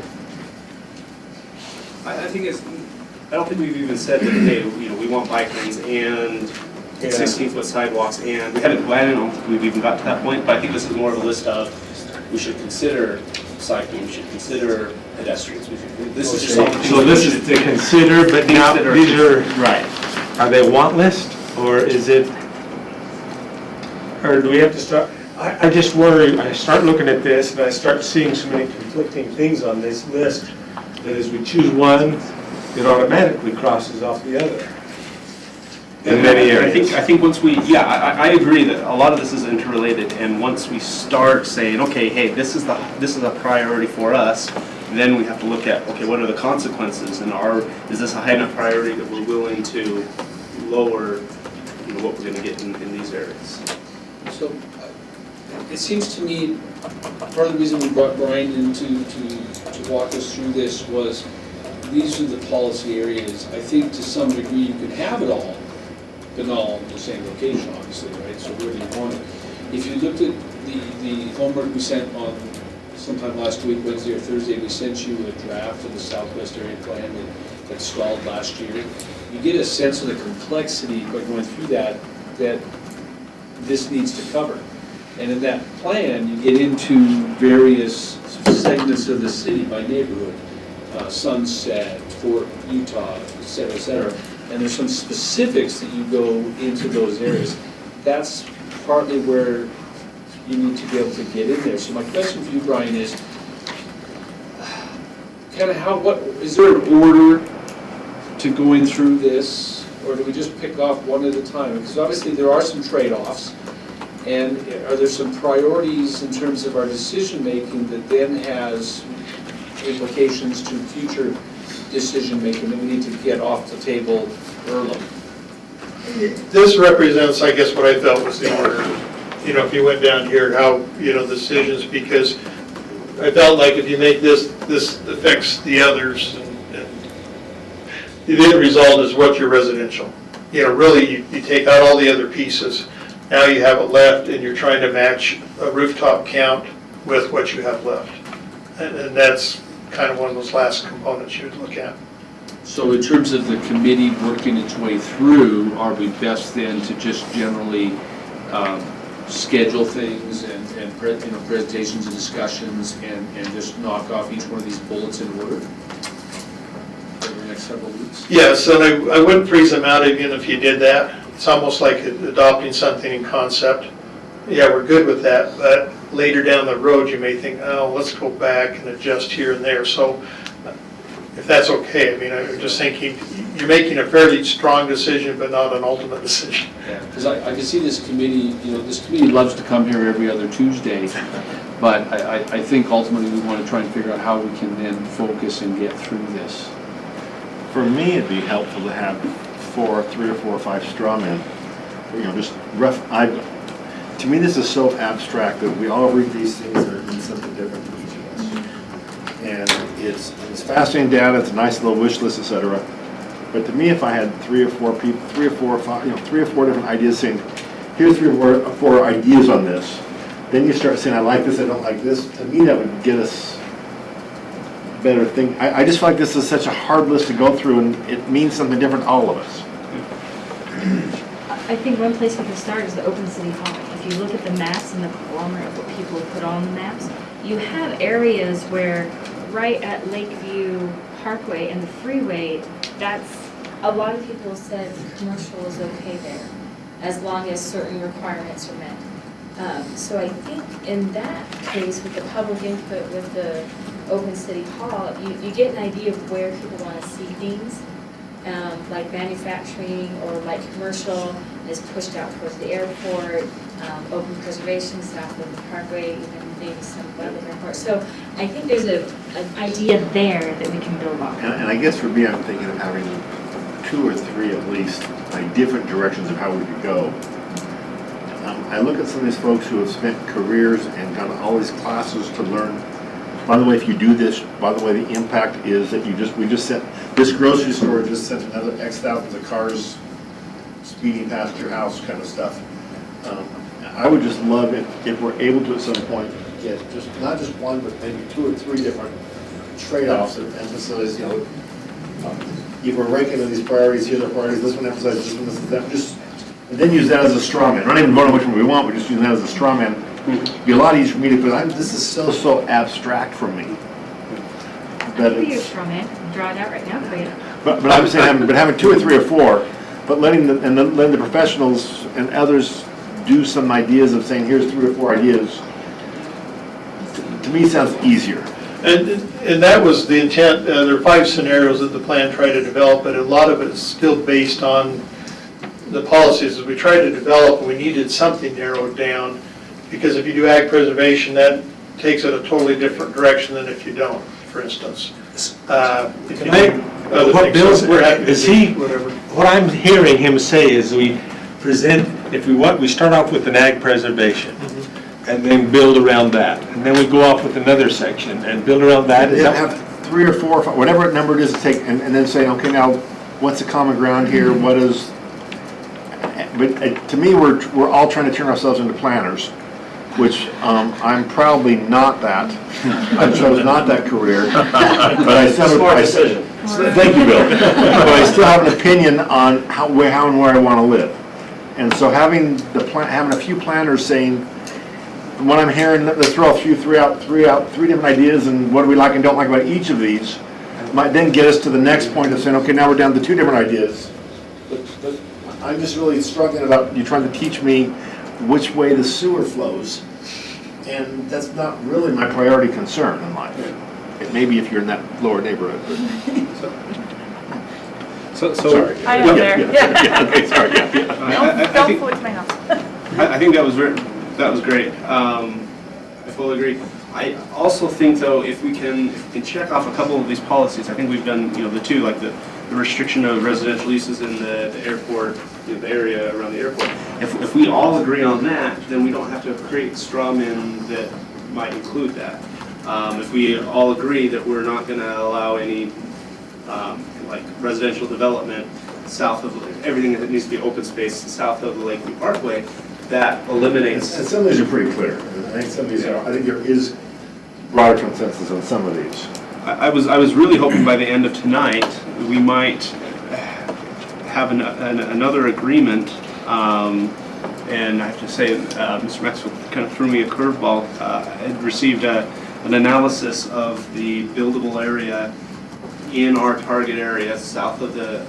A: I think I don't think we've even said that, hey, we want bike lanes and 16-foot sidewalks, and I don't think we've even got to that point, but I think this is more of a list of, we should consider cycling, we should consider pedestrians, this is just something.
E: So this is to consider, but now, these are, are they want list, or is it, or do we have to start? I just worry, I start looking at this, and I start seeing so many conflicting things on this list, that as we choose one, it automatically crosses off the other. In many areas.
A: I think once we, I agree that a lot of this is interrelated, and once we start saying, okay, hey, this is a priority for us, then we have to look at, okay, what are the consequences, and is this a high enough priority that we're willing to lower, what we're gonna get in these areas?
K: So, it seems to me, part of the reason we brought Brian in to walk us through this was, these are the policy areas. I think to some degree you could have it all, but not all in the same location, obviously, right? So where do you want it? If you looked at the homework we sent on sometime last week, Wednesday or Thursday, we sent you a draft of the Southwest Area Plan that stalled last year. You get a sense of the complexity by going through that this needs to cover. And in that plan, you get into various segments of the city by neighborhood, Sunset, Fort Utah, et cetera, et cetera. And there's some specifics that you go into those areas. That's partly where you need to be able to get in there. So my question for you, Brian, is kind of is there an order to going through this, or do we just pick off one at a time? Because obviously there are some trade-offs, and are there some priorities in terms of our decision-making that then has implications to future decision-making that we need to get off the table early?
D: This represents, I guess, what I felt was the order. If you went down here, how, decisions, because I felt like if you make this affects the others, and the end result is what's your residential. Really, you take out all the other pieces. Now you have it left, and you're trying to match a rooftop count with what you have left. And that's kind of one of those last components you would look at.
K: So in terms of the committee working its way through, are we best then to just generally schedule things and presentations and discussions and just knock off each one of these bullets in order over the next several weeks?
D: Yes, and I wouldn't freeze them out even if you did that. It's almost like adopting something in concept. Yeah, we're good with that, but later down the road you may think, oh, let's go back and adjust here and there. So if that's okay, I'm just thinking you're making a fairly strong decision, but not an ultimate decision.
K: Yeah, because I can see this committee, this committee loves to come here every other Tuesday, but I think ultimately we want to try and figure out how we can then focus and get through this.
G: For me, it'd be helpful to have 3 or 4 or 5 straw men, just rough. To me, this is so abstract that we all read these things and it means something different for each of us. And it's fascinating data, it's a nice little wish list, etc. But to me, if I had 3 or 4 people, 3 or 4 or 5, 3 or 4 different ideas saying, here's 3 or 4 ideas on this, then you start saying, I like this, I don't like this. To me, that would get us better thing. I just feel like this is such a hard list to go through, and it means something different to all of us.
B: I think one place we can start is the open city hall. If you look at the maps and the conglomerate of what people have put on the maps, you have areas where right at Lakeview Parkway and the freeway, a lot of people said commercial is okay there, as long as certain requirements are met. So I think in that case, with the public input with the open city hall, you get an idea of where people want to see things. Like manufacturing or light commercial is pushed out towards the airport, open preservation south of the parkway, even maybe some wetland airport. So I think there's an idea there that we can build on.
G: And I guess for me, I'm thinking of having 2 or 3 at least, like different directions of how we could go. I look at some of these folks who have spent careers and done all these classes to learn By the way, if you do this, by the way, the impact is that we just sent, this grocery store just sent another X thousands of cars speeding past your house kind of stuff. I would just love it if we're able to at some point get just, not just one, but maybe 2 or 3 different trade-offs that emphasize, if we're ranking of these priorities, here's our priorities, this one emphasizes this one, this is that, just, and then use that as a straw man. Not even voting which one we want, we're just using that as a straw man. It'd be a lot easier for me to, because this is so abstract from me. That
B: I'll be your
G: it's-
B: straw man, draw it out right now for you.
G: but I'm saying, having 2 or 3 or 4, but letting the professionals and others do some ideas of saying, here's 3 or 4 ideas, to me sounds easier.
D: And that was the intent. There are 5 scenarios that the plan tried to develop, but a lot of it is still based on the policies that we tried to develop. We needed something narrowed down, because if you do ag preservation, that takes it a totally different direction than if you don't, for instance. If you do other
E: What
D: things,
E: Bill's,
D: we're happy to
E: is
D: do
E: he,
D: whatever.
E: what I'm hearing him say is we present, if we want, we start off with an ag preservation, and then build around that, and then we go off with another section and build around that. Is
G: Yeah,
E: that-
G: have 3 or 4 or 5, whatever number it is to take, and then say, okay, now, what's the common ground here, what is, but to me, we're all trying to turn ourselves into planners, which I'm probably not that. I chose not that career, but I still.
F: Smart decision.
G: Thank you, Bill. But I still have an opinion on how and where I want to live. And so having a few planners saying, from what I'm hearing, let's throw a few, 3 different ideas, and what do we like and don't like about each of these, might then get us to the next point of saying, okay, now we're down to 2 different ideas. But I'm just really struggling about you trying to teach me which way the sewer flows, and that's not really my priority concern in life. It may be if you're in that lower neighborhood.
A: So,
G: Sorry.
B: I know there.
G: Okay, sorry, yeah.
A: I think-
B: my house.
A: I think that was great. I fully agree. I also think, though, if we can check off a couple of these policies, I think we've done, the 2, like the restriction of residential uses in the airport, the area around the airport. If we all agree on that, then we don't have to create straw men that might include that. If we all agree that we're not going to allow any like residential development south of everything that needs to be open space south of the Lakeview Parkway, that eliminates.
G: And some of these are pretty clear. I think some of these are, I think there is broader consensus on some of these.
A: I was really hoping by the end of tonight, we might have another agreement, and I have to say, Mr. Maxwell kind of threw me a curveball. I had received an analysis of the buildable area in our target area south of the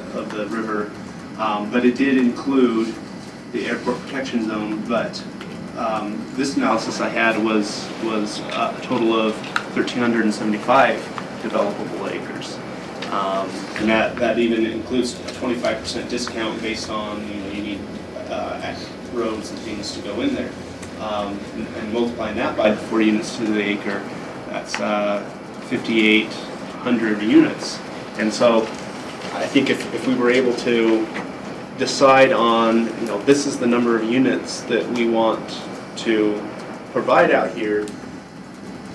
A: river, but it did include the airport protection zone, but this analysis I had was a total of 1,375 developable acres. And that even includes a 25% discount based on, you need roads and things to go in there. And multiplying that by the 4 units to the acre, that's 5,800 units. And so I think if we were able to decide on, this is the number of units that we want to provide out here,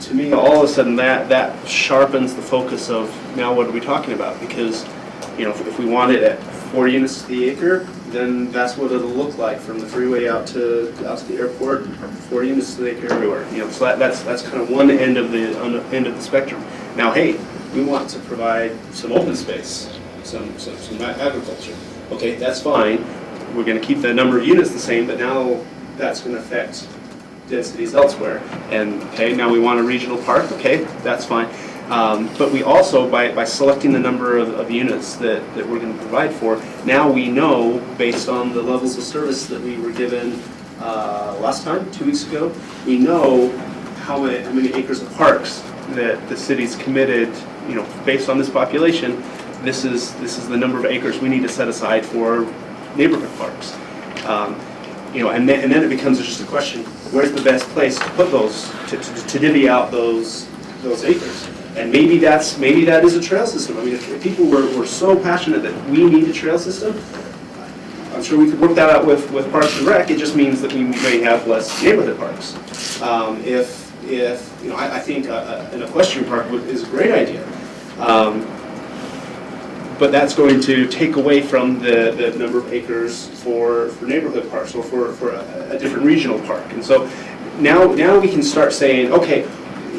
A: to me, all of a sudden, that sharpens the focus of, now what are we talking about? Because, if we want it at 4 units to the acre, then that's what it'll look like from the freeway out to the airport, 4 units to the acre everywhere. So that's kind of one end of the spectrum. Now, hey, we want to provide some open space, some agriculture. Okay, that's fine. We're going to keep the number of units the same, but now that's going to affect densities elsewhere. And okay, now we want a regional park. Okay, that's fine. But we also, by selecting the number of units that we're going to provide for, now we know, based on the levels of service that we were given last time, 2 weeks ago, we know how many acres of parks that the city's committed, based on this population. This is the number of acres we need to set aside for neighborhood parks. And then it becomes just a question: where's the best place to put those, to divvy out those acres? And maybe that is a trail system. I mean, if people were so passionate that we need a trail system, I'm sure we could work that out with Parks and Rec. It just means that we may have less neighborhood parks. If if, I think an equestrian park is a great idea. But that's going to take away from the number of acres for neighborhood parks or for a different regional park. And so now we can start saying, okay,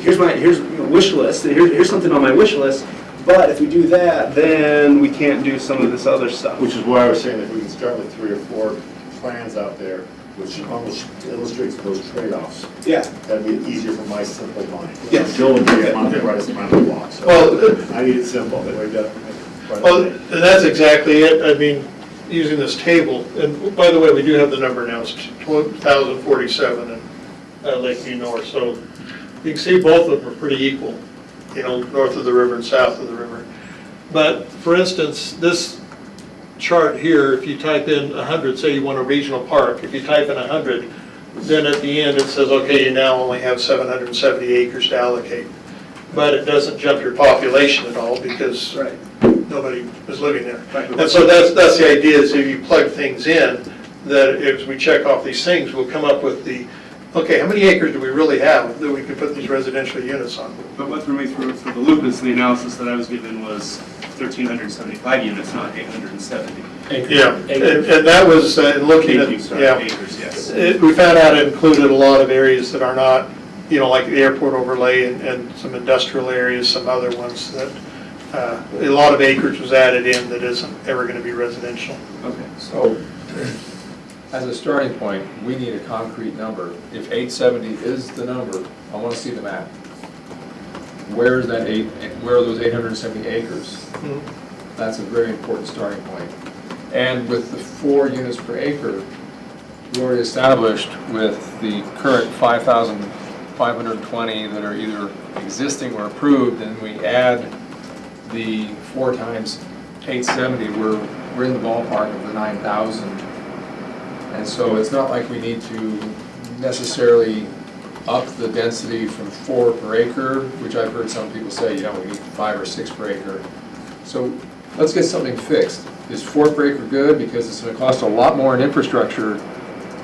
A: here's wish list, here's something on my wish list, but if we do that, then we can't do some of this other stuff.
G: Which is why I was saying that we can start with 3 or 4 plans out there, which almost illustrates those trade-offs.
A: Yeah.
G: That'd be easier for my simple mind.
A: Yes.
G: Joe would be on the brightest mind of the block, so
D: Well,
G: I need it simple, but we got.
D: well, and that's exactly it. I mean, using this table, and by the way, we do have the number now, it's 12,047 in Lakeview North, so you can see both of them are pretty equal, north of the river and south of the river. But for instance, this chart here, if you type in 100, say you want a regional park, if you type in 100, then at the end it says, okay, you now only have 770 acres to allocate. But it doesn't jump your population at all because nobody is living there. And so that's the idea, is if you plug things in, that as we check off these things, we'll come up with okay, how many acres do we really have that we can put these residential units on?
A: But what threw me through for the loop is the analysis that I was given was 1,375 units, not 870.
D: Yeah, and that was looking at,
A: Acres, yes.
D: We found out it included a lot of areas that are not, like the airport overlay and some industrial areas, some other ones that a lot of acreage was added in that isn't ever going to be residential.
A: Okay.
C: So, as a starting point, we need a concrete number. If 870 is the number, I want to see the map. Where are those 870 acres? That's a very important starting point. And with the 4 units per acre, we already established with the current 5,520 that are either existing or approved, and we add the 4 times 870, we're in the ballpark of the 9,000. And so it's not like we need to necessarily up the density from 4 per acre, which I've heard some people say, we need 5 or 6 per acre. So let's get something fixed. Is 4 per acre good? Because it's going to cost a lot more in infrastructure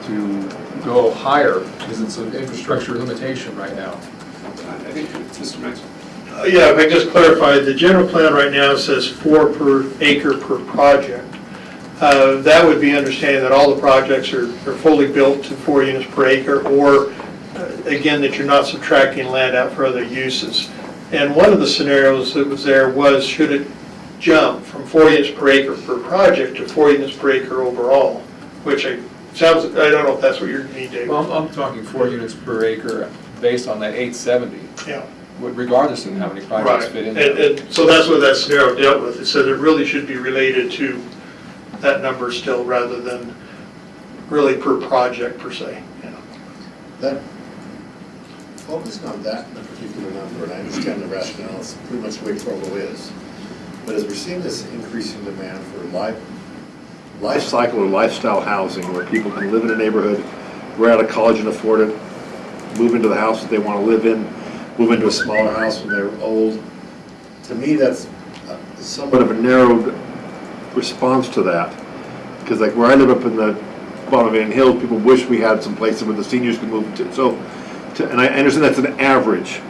C: to go higher, because it's an infrastructure limitation right now.
A: I think Mr. Maxwell.
D: Yeah, if I just clarified, the general plan right now says 4 per acre per project. That would be understanding that all the projects are fully built to 4 units per acre, or again, that you're not subtracting land out for other uses. And one of the scenarios that was there was, should it jump from 4 units per acre per project to 4 units per acre overall, which I don't know if that's what you're needing, Dave.
C: Well, I'm talking 4 units per acre based on that 870.
D: Yeah.
C: Regardless of how many projects
D: Right,
C: fit in there.
D: and so that's what that scenario dealt with. It said it really should be related to that number still, rather than really per project per se.
G: That, focusing on that particular number, and I understand the rationale, it's pretty much the way Provo is. But as we're seeing this increasing demand for life cycle or lifestyle housing, where people can live in a neighborhood, we're out of college and afford it, move into the house that they want to live in, move into a smaller house when they're old. To me, that's somewhat of a narrowed response to that. Because like where I live up in the bottom of Van Hill, people wish we had some places where the seniors could move to. So, and I understand that's an average.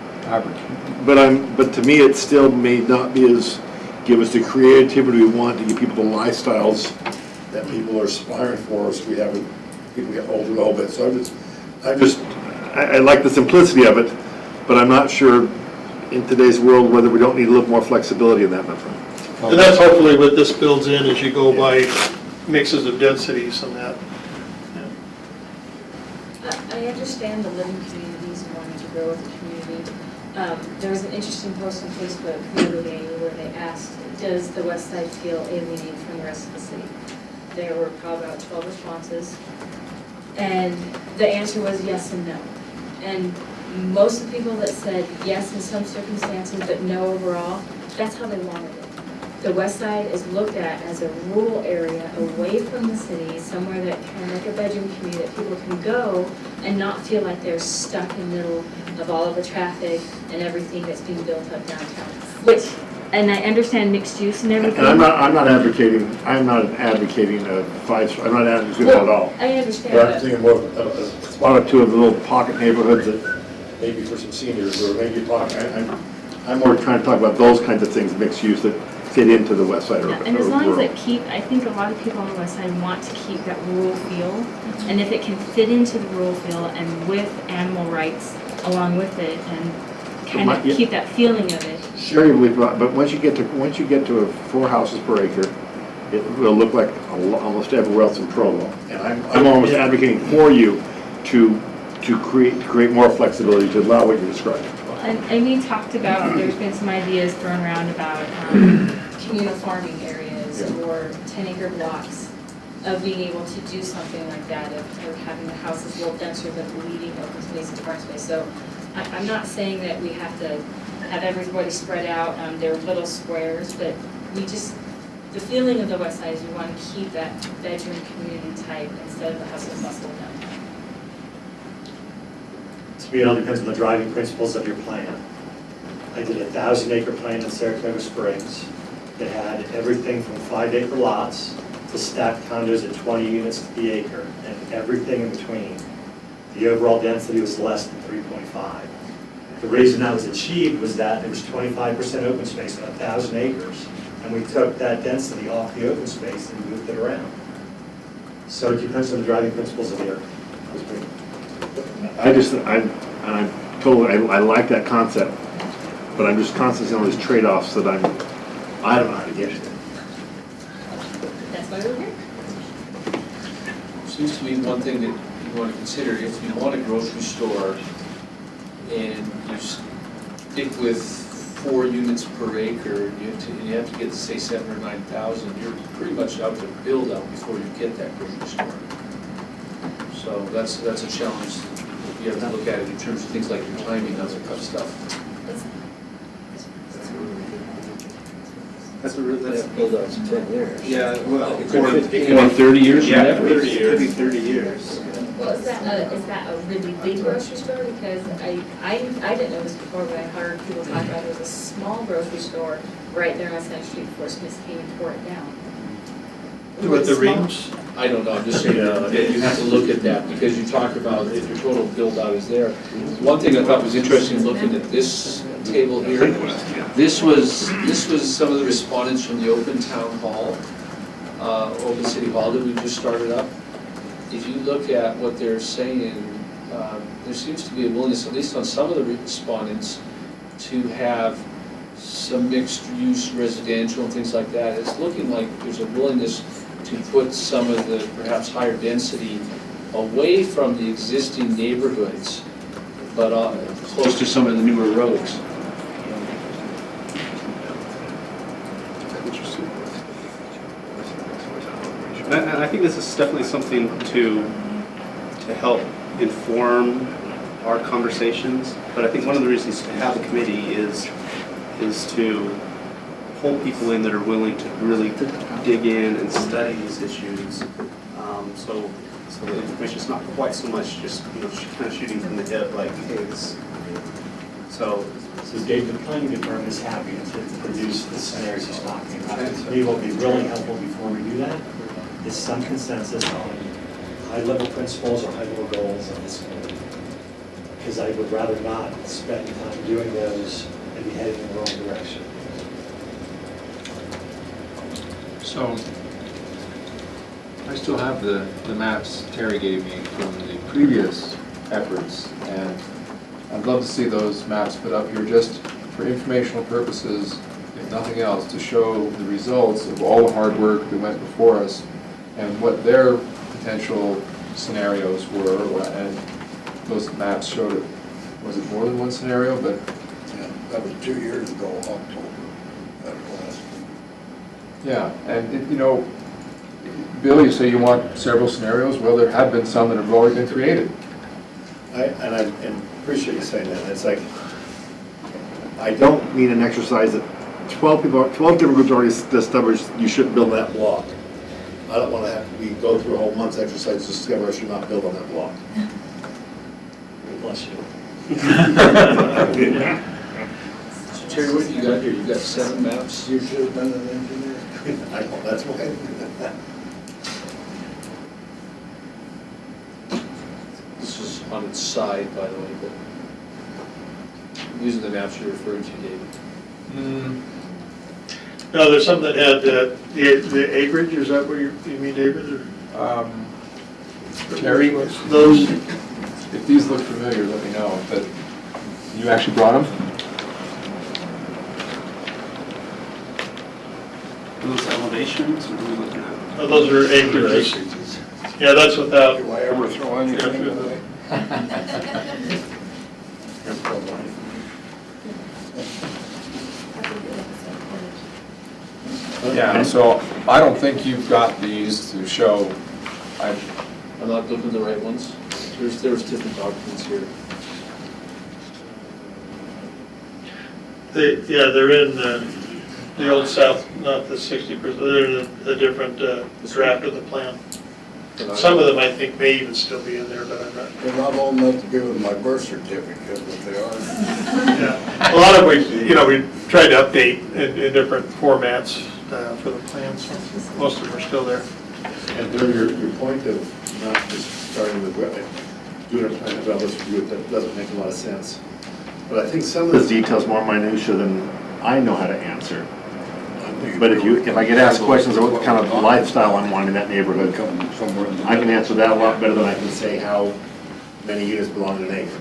G: But to me, it still may not be as, give us the creativity we want to give people the lifestyles that people are aspiring for, so people get older a little bit. So I like the simplicity of it, but I'm not sure in today's world whether we don't need a little more flexibility in that number.
D: And that's hopefully what this builds in as you go by mixes of densities and that.
B: I understand the living communities and wanting to grow with the community. There was an interesting post on Facebook the other day where they asked, does the West Side feel alienated from the rest of the city? There were probably about 12 responses. And the answer was yes and no. And most of the people that said yes in some circumstances but no overall, that's how they wanted it. The West Side is looked at as a rural area away from the city, somewhere that kind of like a bedroom community that people can go and not feel like they're stuck in the middle of all of the traffic and everything that's being built up downtown. And I understand mixed use and everything.
G: And I'm not advocating a 5, I'm not advocating that at all.
B: I understand
G: But I'm
B: that.
G: thinking more of a spot or two of little pocket neighborhoods that maybe for some seniors, or maybe talk, I'm more trying to talk about those kinds of things, mixed use that fit into the west side or
B: Yeah, and as long as
G: rural.
B: it I think a lot of people on the west side want to keep that rural feel. And if it can fit into the rural feel and with animal rights along with it and kind of
G: yeah.
B: keep that feeling of it.
G: Sure, but once you get to a 4 houses per acre, it will look like almost everywhere else in Provo. And I'm almost advocating for you to create more flexibility to allow what you're describing.
B: And we talked about, there's been some ideas thrown around about communal farming areas
G: Yeah.
B: or 10-acre blocks of being able to do something like that, of having the houses a little denser but leaving open space and farm space. So I'm not saying that we have to have everybody spread out, they're little squares, but the feeling of the west side is we want to keep that bedroom community type instead of the hustle and bustle downtown.
F: To me, it all depends on the driving principles of your plan. I did a 1,000-acre plan in Saratoga Springs that had everything from 5-acre lots to stacked condos at 20 units to the acre, and everything in between. The overall density was less than 3.5. The reason that was achieved was that there was 25% open space on 1,000 acres, and we took that density off the open space and moved it around. So it depends on the driving principles of the area.
G: I like that concept, but I'm just constantly on these trade-offs that I don't know how to get to.
B: That's why we're here.
K: Seems to me one thing that you want to consider, if you want a grocery store and you stick with 4 units per acre, you have to get, say, 7,000 or 9,000, you're pretty much out to build out before you get that grocery store. So that's a challenge. You have to look at it in terms of things like your timing and other kind of stuff.
I: That's build out to 10 years.
K: Yeah, well,
I: It could be-
A: In 30 years?
I: Yeah,
A: 30 years.
I: Could be 30 years.
B: Well, is that a really big grocery store? Because I didn't know this before, but I heard people talk about there was a small grocery store right there on Center Street before Smith came and tore it down.
D: With the
B: Small.
D: rings?
K: I don't know, I'm just saying that you have to look at that, because you talk about if your total build out is there. One thing I thought was interesting, looking at this table here, this was some of the respondents from the Open Town Hall, Open City Hall that we just started up. If you look at what they're saying, there seems to be a willingness, at least on some of the respondents, to have some mixed-use residential and things like that. It's looking like there's a willingness to put some of the perhaps higher density away from the existing neighborhoods, but close to some of the newer roads.
A: And I think this is definitely something to help inform our conversations, but I think one of the reasons to have a committee is to pull people in that are willing to really dig in and study these issues. So the information's not quite so much just, kind of shooting from the hip, like, hey, this. So
F: Dave, the planning department is happy to produce the scenarios he's talking about. To me, what would be really helpful before we do that is some consensus on high-level principles or high-level goals on this committee. Because I would rather not spend time doing those and be heading in the wrong direction.
C: So, I still have the maps Terry gave me from the previous efforts, and I'd love to see those maps put up here just for informational purposes, if nothing else, to show the results of all the hard work that went before us and what their potential scenarios were, and those maps showed it. Was it more than one scenario? But
M: Yeah, that was 2 years ago, October, that last.
C: yeah, and Bill, you say you want several scenarios. Well, there have been some that have already been created.
G: I appreciate you saying that. It's like, I don't mean an exercise that 12 different groups already established you shouldn't build that block. I don't want to have to go through a whole month's exercise to discover I should not build on that block.
F: Bless you.
K: So Terry, what have you got here? You've got 7 maps?
M: You should have been an engineer.
G: I know, that's why.
K: This is on its side, by the way, but These are the maps you're referring to, David.
D: No, there's some that had the acreage, is that what you mean, David? Or
C: Terry,
D: those,
C: if these look familiar, let me know, but you actually brought them?
A: Are those elevations, or what are we looking at?
D: no, those are acreages. Yeah, that's without,
M: Do I ever throw anything away?
C: Yeah, so I don't think you've got these to show,
K: I'm not looking at the right ones. There's different documents here.
D: they're in the old south, not the 60%, they're in a different draft of the plan. Some of them, I think, may even still be in there, but I'm not.
M: They're not old enough to be with my birth certificate, but they are.
D: Yeah, a lot of we tried to update in different formats for the plans, so most of them are still there.
G: And Bill, your point of not just starting with doing a plan of Ellis review, that doesn't make a lot of sense. But I think some of this detail is more minutia than I know how to answer. But if I get asked questions of what kind of lifestyle I'm wanting in that neighborhood, I can answer that a lot better than I can say how many units belong to an acre.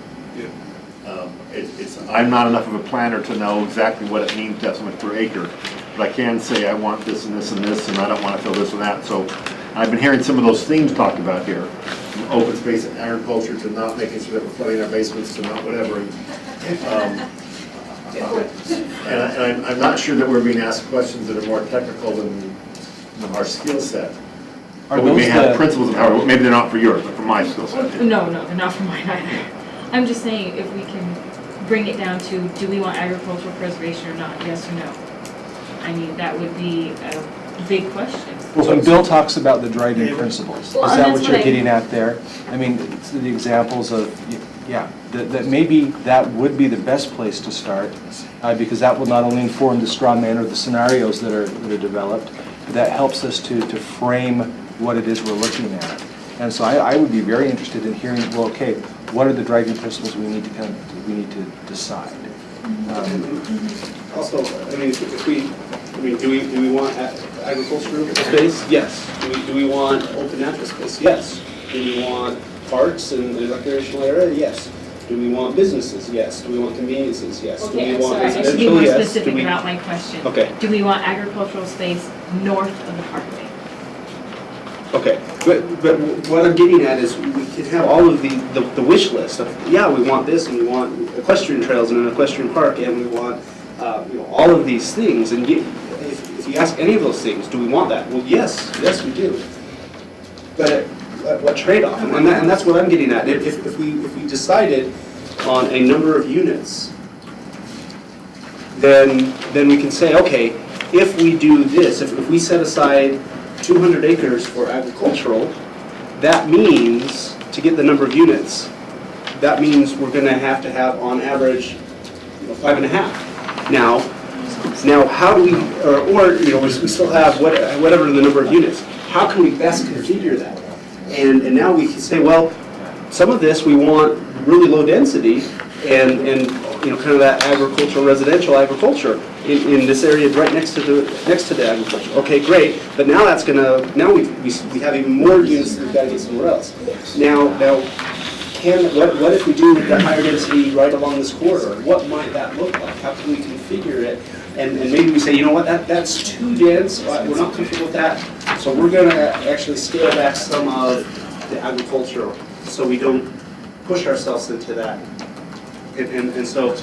G: I'm not enough of a planner to know exactly what it means to have so much per acre, but I can say I want this and this and this, and I don't want to fill this and that. So I've been hearing some of those themes talked about here, from open space and agriculture to not making sure that we're flooding our basements to not whatever. And I'm not sure that we're being asked questions that are more technical than our skill set. But we may have principles of how, maybe they're not for yours, but for my skill set.
B: No, they're not for mine either. I'm just saying, if we can bring it down to, do we want agricultural preservation or not, yes or no? I mean, that would be a big question.
N: Well, when Bill talks about the driving principles, is
B: Well, and
N: that
B: that's
N: what you're
B: what I-
N: getting at there? I mean, it's the examples of, yeah, that maybe that would be the best place to start, because that will not only inform the straw man or the scenarios that are developed, but that helps us to frame what it is we're looking at. And so I would be very interested in hearing, well, okay, what are the driving principles we need to decide?
O: Also, I mean, do we want agricultural space? Yes. Do we want open natural space? Yes. Do we want parks and recreational area? Yes. Do we want businesses? Yes. Do we want conveniences? Yes. Do
B: Okay,
O: we
B: I'm
O: want
B: sorry, I should be
O: residential?
B: more
O: Yes. Do
B: specific
O: we-
B: about my question.
O: Okay.
B: Do we want agricultural space north of the parkway?
O: Okay, but what I'm getting at is we can have all of the wish list of, yeah, we want this, and we want equestrian trails and an equestrian park, and we want, all of these things, and if you ask any of those things, do we want that? Well, yes, we do. But at what trade-off? And that's what I'm getting at. If we decided on a number of units, then we can say, okay, if we do this, if we set aside 200 acres for agricultural, that means, to get the number of units, that means we're gonna have to have, on average, 5.5. Now, how do we, we still have whatever the number of units, how can we best configure that? And now we can say, well, some of this we want really low density, and kind of that agricultural, residential agriculture in this area right next to the agriculture. Okay, great, but now we have even more units that we've got to get somewhere else. Now, what if we do that higher density right along this corridor? What might that look like? How can we configure it? And maybe we say, you know what, that's too dense, we're not comfortable with that, so we're going to actually scale back some of the agricultural, so we don't push ourselves into that. And so,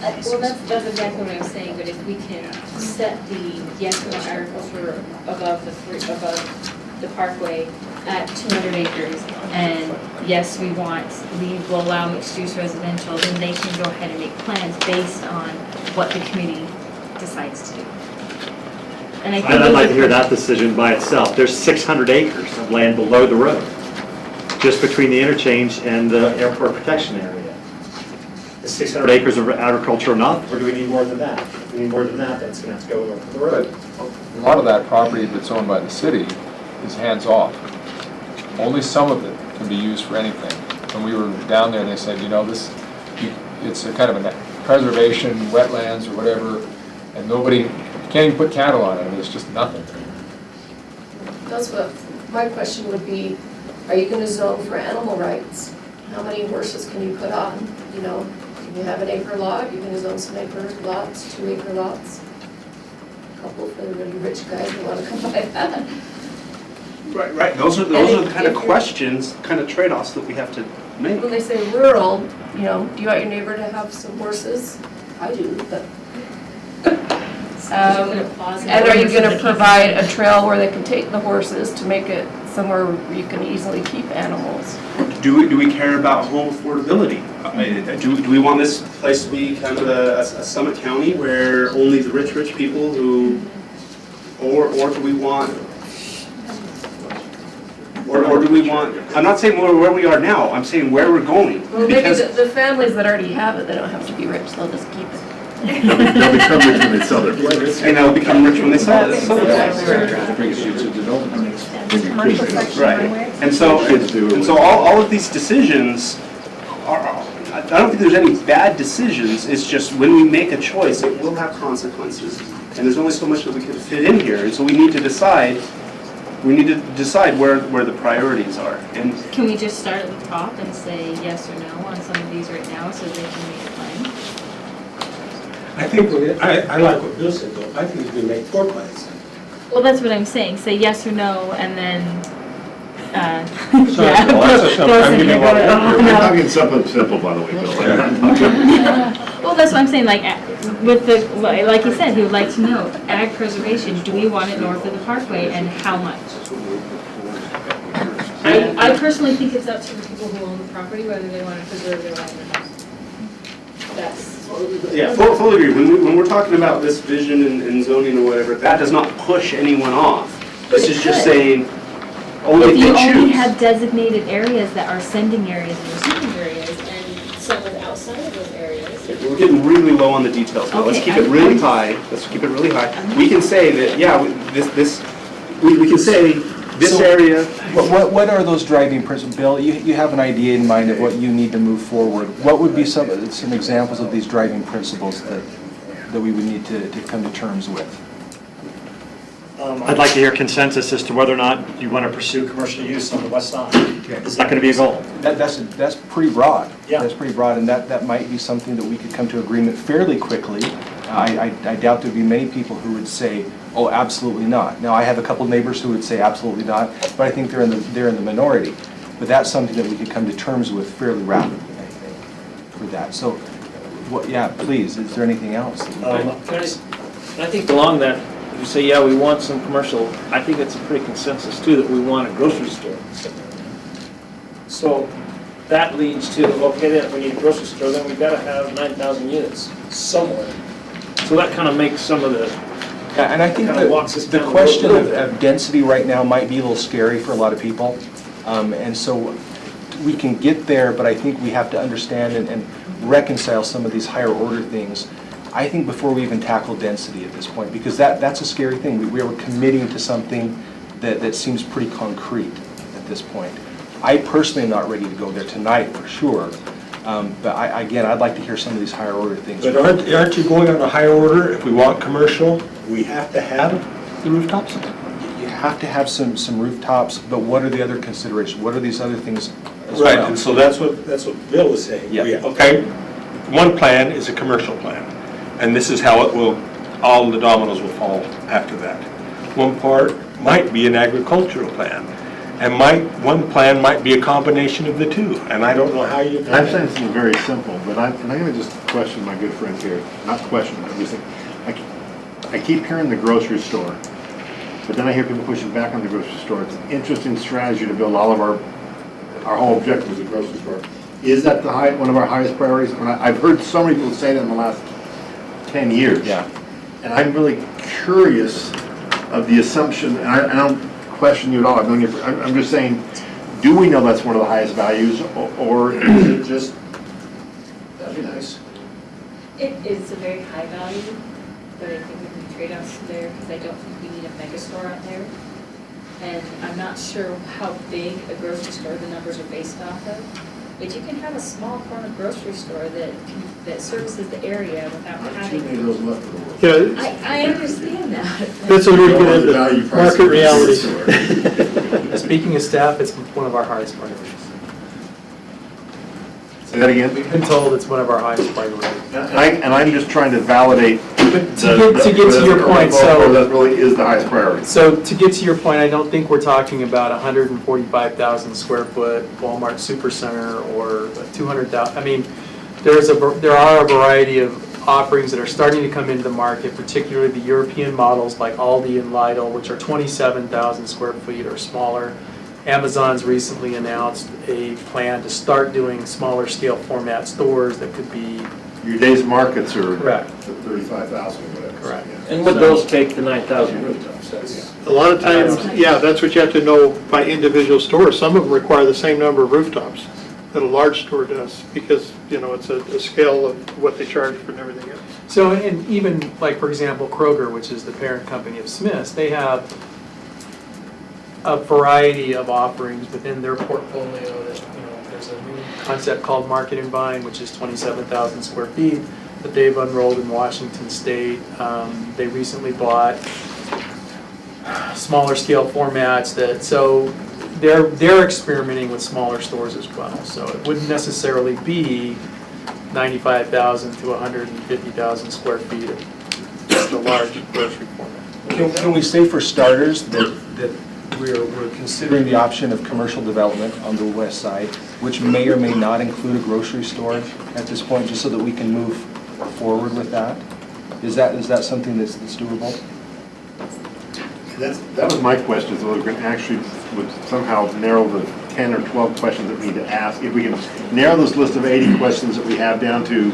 B: Well, that's exactly what I'm saying, but if we can set the, yes, we want agriculture above the parkway at 200 acres, and yes, we will allow mixed-use residential, then they can go ahead and make plans based on what the committee decides to do. And I think
F: I'd like to hear that decision by itself. There's 600 acres of land below the road, just between the interchange and the airport protection area. Is 600 acres of agriculture enough, or do we need more than that? If we need more than that, then it's going to have to go over the road.
C: A lot of that property that's owned by the city is hands-off. Only some of it can be used for anything. When we were down there, they said, it's a kind of a preservation, wetlands or whatever, and nobody, you can't even put cattle on it, it's just nothing.
H: That's what, my question would be, are you gonna zone for animal rights? How many horses can you put on, you know? Can you have an acre lot, you're gonna zone some acre lots, 2 acre lots? A couple for the really rich guys who wanna come buy that.
O: Right, those are the kind of questions, kind of trade-offs that we have to make.
H: When they say rural, you know, do you want your neighbor to have some horses? I do, but. And are you gonna provide a trail where they can take the horses to make it somewhere where you can easily keep animals?
O: Do we care about home affordability? Do we want this place to be kind of a Summit County where only the rich people who, or do we want, or do we want, I'm not saying where we are now, I'm saying where we're going.
H: Well, maybe
O: Because
H: the families that already have it, they don't have to be rich, they'll just keep it.
G: They'll become rich when they sell their place.
O: and they'll become rich when they sell it. Right, and so all of these decisions are, I don't think there's any bad decisions, it's just when we make a choice, it will have consequences. And there's only so much that we can fit in here, and so we need to decide where the priorities are. And
B: Can we just start at the top and say yes or no on some of these right now so they can make a plan?
E: I think, I like what Bill said though, I think we can make 4 plans.
B: Well, that's what I'm saying, say yes or no, and then,
E: So, well, that's a- I'm giving you a lot of-
G: We're talking something simple, by the way, Bill.
B: Well, that's what I'm saying, like, with the, like you said, he would like to know, ag preservation, do we want it north of the parkway, and how much? I personally think it's up to the people who own the property, whether they want to preserve their land or not. That's.
O: yeah, fully agree, when we're talking about this vision and zoning or whatever, that does not push anyone off. This is just saying, only
B: If
O: if
B: you
O: they
B: only
O: choose.
B: have designated areas that are sending areas and receiving areas, and someone outside of those areas.
O: We're getting really low on the details now. Let's
B: Okay,
O: keep it really high. Let's keep it really high. We can say that, yeah, we can say this
N: So-
O: area.
N: What are those driving principles? Bill, you have an idea in mind of what you need to move forward. What would be some examples of these driving principles that we would need to come to terms with?
F: I'd like to hear consensus as to whether or not you want to pursue commercial use on the west side. Is that going to be a goal?
N: That's pretty broad.
F: Yeah.
N: That's pretty broad, and that might be something that we could come to agreement fairly quickly. I doubt there'd be many people who would say, oh, absolutely not. Now, I have a couple neighbors who would say absolutely not, but I think they're in the minority. But that's something that we could come to terms with fairly rapidly, I think, for that. So, yeah, please, is there anything else?
I: I think along that, if you say, yeah, we want some commercial, I think it's a pretty consensus too, that we want a grocery store. So that leads to, okay, then if we need a grocery store, then we've got to have 9,000 units somewhere. So that kind of makes some of the,
N: Yeah, and I think
I: Kinda walks us
N: the
I: down the
N: question
I: road a
N: of
I: little bit.
N: density right now might be a little scary for a lot of people. And so we can get there, but I think we have to understand and reconcile some of these higher order things, I think, before we even tackle density at this point, because that's a scary thing. We are committing to something that seems pretty concrete at this point. I personally am not ready to go there tonight, for sure. But again, I'd like to hear some of these higher order things.
E: But aren't you going on a higher order? If we want commercial, we have to have the rooftops?
N: You have to have some rooftops, but what are the other considerations? What are these other things as
E: Right,
N: well?
E: and so that's what Bill was saying.
N: Yeah.
E: Okay, one plan is a commercial plan, and this is how it will, all the dominoes will fall after that. One part might be an agricultural plan, and one plan might be a combination of the two, and I don't know how you.
G: I'm saying something very simple, but I'm going to just question my good friend here. Not question, I'm just saying, I keep hearing the grocery store, but then I hear people pushing back on the grocery store. It's an interesting strategy to build all of our whole objective as a grocery store. Is that one of our highest priorities? And I've heard so many people say that in the last 10 years.
N: Yeah.
G: And I'm really curious of the assumption, and I don't question you at all, I'm just saying, do we know that's one of the highest values, or is it just, that'd be nice?
B: It is a very high value, but I think we can trade-offs there, because I don't think we need a mega store out there. And I'm not sure how big a grocery store the numbers are based off of. But you can have a small corner grocery store that services the area without
G: Too
B: having.
G: many of those left in the world.
D: Yeah,
B: I understand that.
D: that's what we're
G: Value
D: getting into,
G: price
D: market
G: of
D: reality.
G: the store.
P: Speaking of staff, it's one of our highest priorities.
G: Say that again?
P: We've been told it's one of our highest priorities.
G: And I'm just trying to validate.
P: But to get to your point,
G: Or
P: so,
G: that really is the highest priority.
P: so to get to your point, I don't think we're talking about 145,000 square foot Walmart supercenter or 200,000. I mean, there are a variety of offerings that are starting to come into the market, particularly the European models like Aldi and Lidl, which are 27,000 square feet or smaller. Amazon's recently announced a plan to start doing smaller scale format stores that could be.
G: Your day's markets are
P: Correct.
G: 35,000 or whatever.
P: Correct.
G: Yeah.
I: And would those take the 9,000 rooftops? That's.
D: A lot of times, yeah, that's what you have to know by individual stores. Some of them require the same number of rooftops that a large store does, because, you know, it's a scale of what they charge for and everything else.
P: So, and even like, for example, Kroger, which is the parent company of Smith's, they have a variety of offerings within their portfolio that, you know, there's a new concept called Market and Buying, which is 27,000 square feet that they've unrolled in Washington State. They recently bought smaller scale formats that, so they're experimenting with smaller stores as well. So it wouldn't necessarily be 95,000 to 150,000 square feet of just a large grocery format.
N: Can we say for starters that we're considering the option of commercial development on the west side, which may or may not include a grocery store at this point, just so that we can move forward with that? Is that something that's doable?
G: That was my question, so we're going to actually would somehow narrow the 10 or 12 questions that we need to ask. If we can narrow this list of 80 questions that we have down to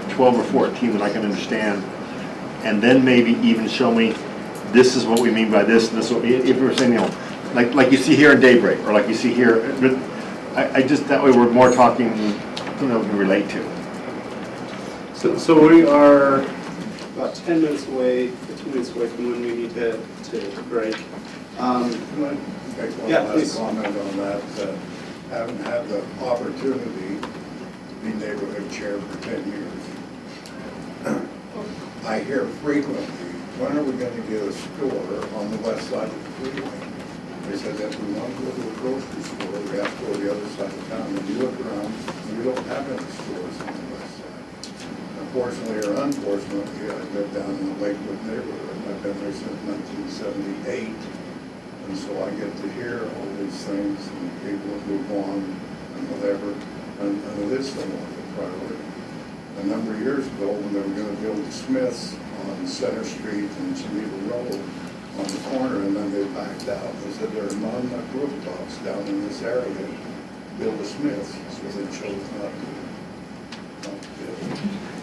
G: 12 or 14 that I can understand, and then maybe even show me, this is what we mean by this, and this is what we, if we were saying, you know, like you see here in Daybreak, or like you see here, but I just, that way we're more talking, something that we can relate to.
O: So we are about 10 minutes away, 15 minutes away from when we need to break.
M: Can I make one
O: Yeah,
M: last
O: please.
M: comment on that? Haven't had the opportunity to be neighborhood chair for 10 years. I hear frequently, when are we going to get a store on the west side of the freeway? They said that we want to go to a grocery store, we have to go to the other side of town. And you look around, we don't have any stores on the west side. Unfortunately or unfortunately, I live down in the Lakewood neighborhood. I've been there since 1978. And so I get to hear all these things and people move on and whatever. And it is somewhat of a priority. A number of years ago, when they were going to build the Smiths on Center Street and Geneva Road on the corner, and then they backed out. They said there are not enough rooftops down in this area to build a Smiths, so they chose not to build.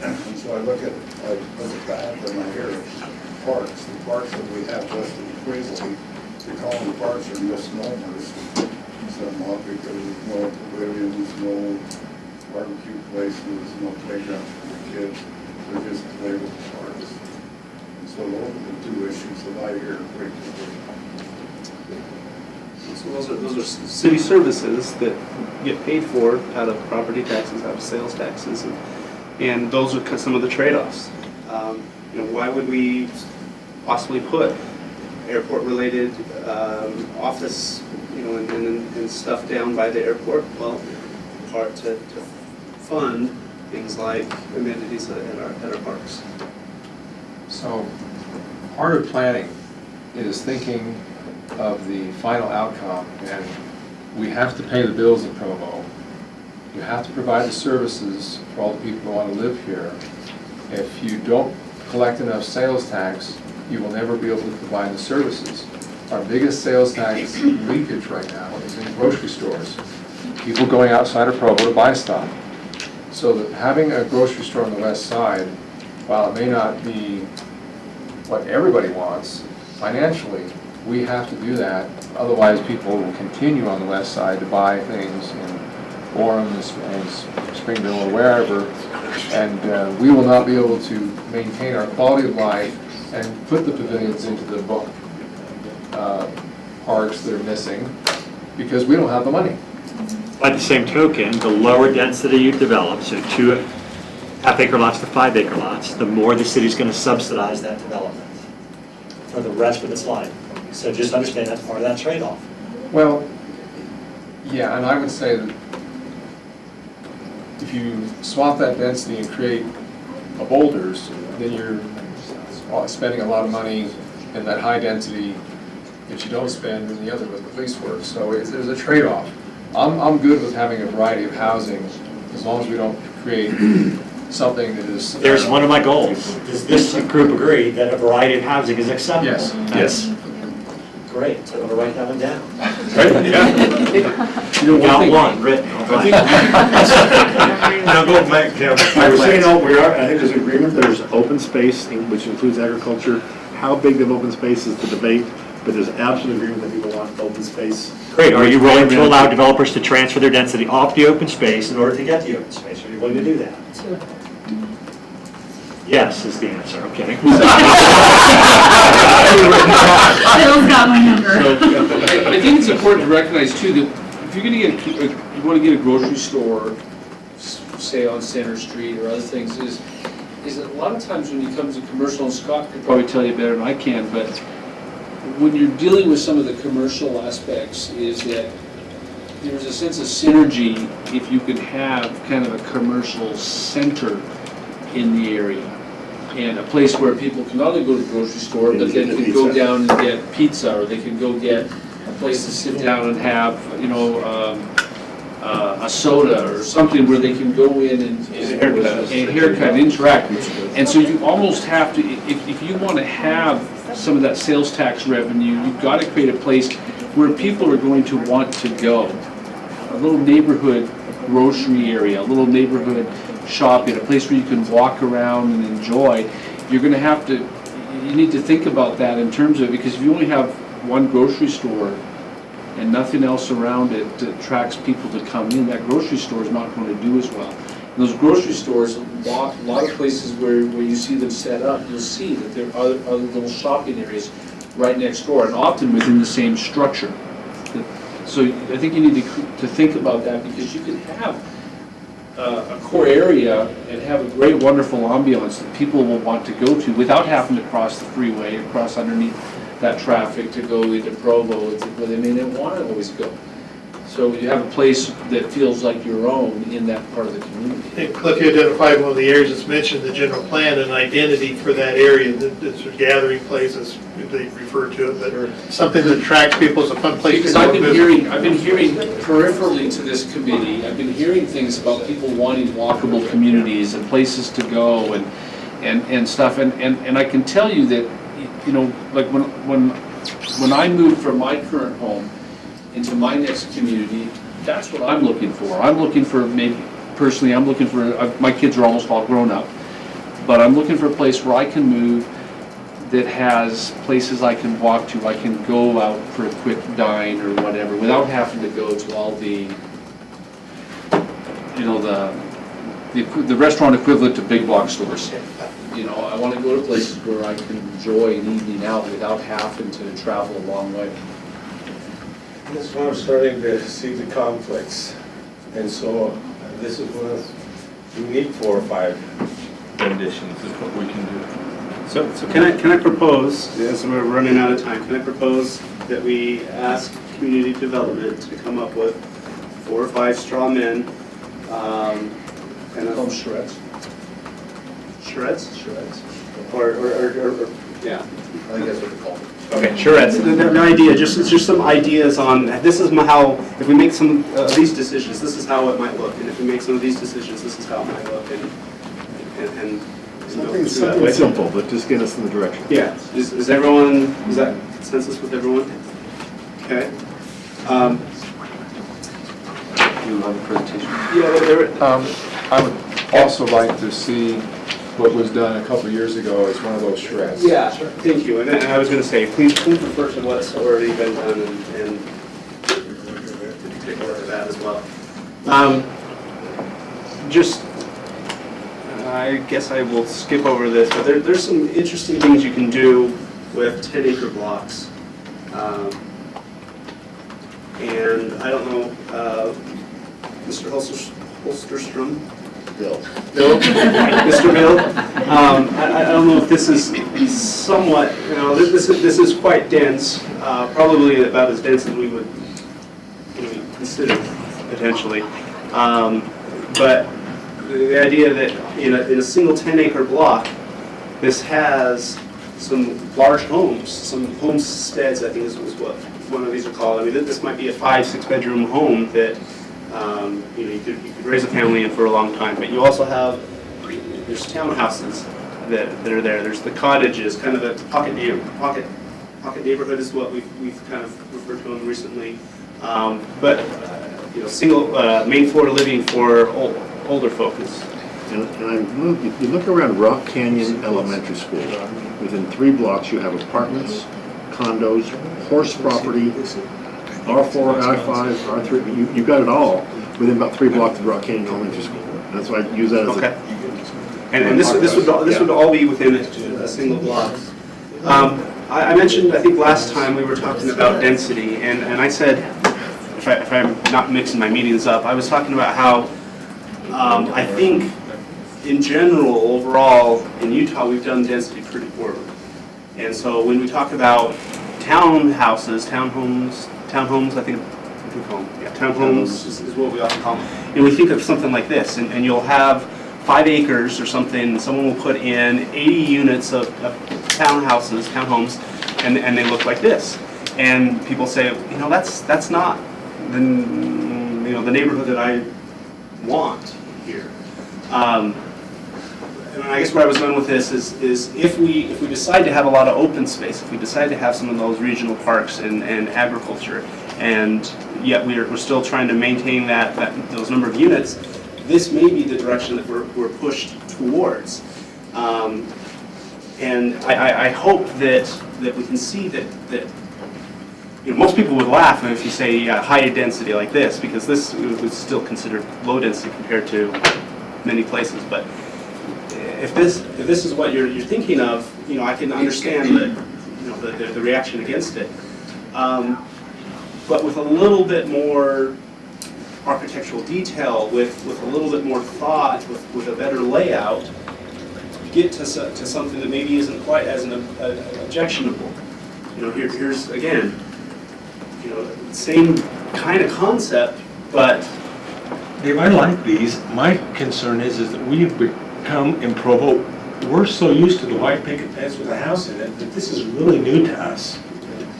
M: And so I look at that and I hear parks, the parks that we have west of the freeway, they call them parks are misnomers. Somehow because there's no pavilions, no barbecue places, no playgrounds for the kids. They're just labeled parks. And so those are the two issues that I hear frequently.
O: So those are city services that get paid for out of property taxes, out of sales taxes, and those are some of the trade-offs. You know, why would we possibly put airport-related office, you know, and stuff down by the airport? Well, in part to fund things like amenities at our parks.
C: So, part of planning is thinking of the final outcome, and we have to pay the bills in Provo. You have to provide the services for all the people who want to live here. If you don't collect enough sales tax, you will never be able to provide the services. Our biggest sales tax leakage right now is in grocery stores. People going outside of Provo to buy stuff. So that having a grocery store on the west side, while it may not be what everybody wants, financially, we have to do that. Otherwise, people will continue on the west side to buy things in Orem and Springville or wherever, and we will not be able to maintain our quality of life and put the pavilions into the book parks that are missing because we don't have the money.
F: By the same token, the lower density you develop, so 2 half-acre lots to 5-acre lots, the more the city's going to subsidize that development for the rest of its life. So just understand that's part of that trade-off.
C: Well, yeah, and I would say that if you swap that density and create a Boulders, then you're spending a lot of money in that high density that you don't spend in the other with the police work. So there's a trade-off. I'm good with having a variety of housing as long as we don't create something that is.
F: There's one of my goals. Does this group agree that a variety of housing is acceptable?
C: Yes,
F: That's great, so I'm gonna write that one down.
C: Yeah.
F: You got one written.
G: Now go back, Tim. I was saying, I think there's agreement, there's open space, which includes agriculture. How big of open space is the debate, but there's absolute agreement that people want open space.
F: Great, are you willing to allow developers to transfer their density off the open space in order to get the open space? Are you willing to do that? Yes is the answer, okay.
B: Bill's got my number.
K: I think it's important to recognize too that if you're gonna get, you wanna get a grocery store, say on Center Street or other things, is that a lot of times when you come to commercial, and Scott could probably tell you better than I can, but when you're dealing with some of the commercial aspects, is that there's a sense of synergy if you could have kind of a commercial center in the area. And a place where people can not only go to the grocery store, but they can go down and get pizza, or they can go get a place to sit down and have, you know, a soda or something where they can go in and haircut, interact. And so you almost have to, if you want to have some of that sales tax revenue, you've got to create a place where people are going to want to go. A little neighborhood grocery area, a little neighborhood shopping, a place where you can walk around and enjoy. You're going to have to, you need to think about that in terms of, because if you only have one grocery store and nothing else around it that attracts people to come in, that grocery store is not going to do as well. And those grocery stores, a lot of places where you see them set up, you'll see that there are other little shopping areas right next door, and often within the same structure. So I think you need to think about that, because you can have a core area and have a great, wonderful ambiance that people will want to go to without having to cross the freeway or cross underneath that traffic to go into Provo, where they may not want to always go. So you have a place that feels like your own in that part of the community.
D: And Cliff, you identified one of the areas that's mentioned, the general plan, and identity for that area, that's a gathering place, as they refer to it, but something that attracts people, is a fun place to
K: Because
D: go
K: I've been
D: visit.
K: hearing peripherally to this committee, I've been hearing things about people wanting walkable communities and places to go and stuff, and I can tell you that, you know, like when I moved from my current home into my next community, that's what I'm looking for. I'm looking for, maybe personally, I'm looking for, my kids are almost all grown up, but I'm looking for a place where I can move that has places I can walk to. I can go out for a quick dine or whatever without having to go to all the, you know, the restaurant equivalent to big box stores. You know, I want to go to places where I can enjoy an evening out without having to travel a long way.
E: That's why I'm starting to see the conflicts. And so this is what we need 4 or 5 renditions is what we can do.
A: So can I propose, as we're running out of time, can I propose that we ask community development to come up with 4 or 5 straw men, kind of
K: Shreds.
A: Charrettes?
K: Shreds.
A: Or yeah.
K: I think that's what they're called.
A: Okay, charrettes. The idea, just some ideas on, this is how, if we make some of these decisions, this is how it might look. And if we make some of these decisions, this is how it might look. And
G: Something simple, but just get us in the direction.
A: yeah. Is that consensus with everyone? Okay. You have a presentation?
C: Yeah, I would also like to see what was done a couple of years ago as one of those shreds.
A: Yeah, thank you. And I was going to say, please refer to what's already been done and take a look at that as well. I guess I will skip over this, but there's some interesting things you can do with 10-acre blocks. And I don't know
O: Mr. Holsterstrom.
G: Bill.
O: Bill, Mr. Bill. I don't know if this is somewhat, this is quite dense, probably about as dense as we would consider potentially. But the idea that in a single 10-acre block, this has some large homes, some homesteads, I think is what one of these are called. I mean, this might be a 5-6 bedroom home that you could raise a family in for a long time. But you also have, there's townhouses that are there. There's the cottages, kind of the pocket neighborhood is what we've kind of referred to them recently. But single main floor living for older folks.
G: And you look around Rock Canyon Elementary School, within 3 blocks you have apartments, condos, horse property, R4, I5, R3, you've got it all within about 3 blocks of Rock Canyon Elementary School. That's why I use that as
O: okay. And this would all be within a single block. I mentioned, I think last time we were talking about density, and I said, if I'm not mixing my meetings up, I was talking about how I think in general, overall, in Utah, we've done density pretty poorly. And so when we talk about townhouses, townhomes, I think townhomes is what we often call them. And we think of something like this, and you'll have 5 acres or something, someone will put in 80 units of townhomes, and they look like this. And people say, that's not the neighborhood that I want here. And I guess where I was going with this is if we decide to have a lot of open space, if we decide to have some of those regional parks and agriculture, and yet we're still trying to maintain those number of units, this may be the direction that we're pushed towards. And I hope that we can see that most people would laugh if you say high density like this, because this was still considered low density compared to many places. But if this is what you're thinking of, I can understand the reaction against it. But with a little bit more architectural detail, with a little bit more thought, with a better layout, get to something that maybe isn't quite as objectionable. Here's again, same kind of concept, but
E: Dave, I like these. My concern is that we've become in Provo, we're so used to the white picket fence with a house in it that this is really new to us.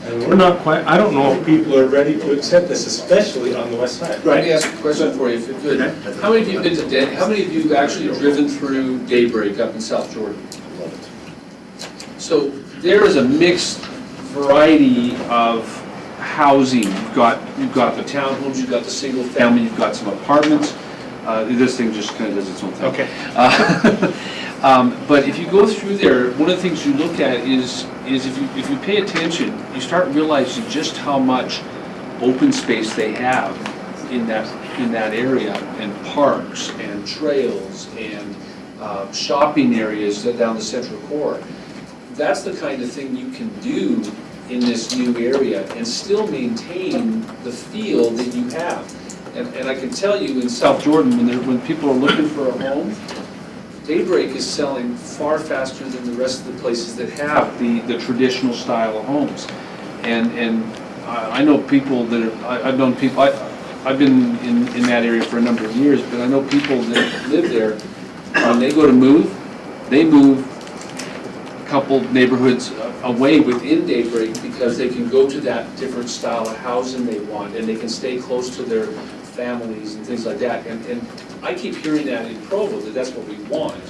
E: And we're not quite, I don't know if people are ready to accept this, especially on the west side.
K: Let me ask a question for you, if you could. How many of you have been to how many of you have actually driven through Daybreak up in South Jordan? So there is a mixed variety of housing. You've got the townhomes, you've got the single family, you've got some apartments. This thing just kind of does its own thing.
O: okay.
K: But if you go through there, one of the things you look at is if you pay attention, you start realizing just how much open space they have in that area, and parks and trails and shopping areas down the central core. That's the kind of thing you can do in this new area and still maintain the feel that you have. And I can tell you in South Jordan, when people are looking for a home, Daybreak is selling far faster than the rest of the places that have the traditional style of homes. And I know people that I've known people, I've been in that area for a number of years, but I know people that live there, when they go to move, they move a couple neighborhoods away within Daybreak because they can go to that different style of housing they want, and they can stay close to their families and things like that. And I keep hearing that in Provo, that's what we want.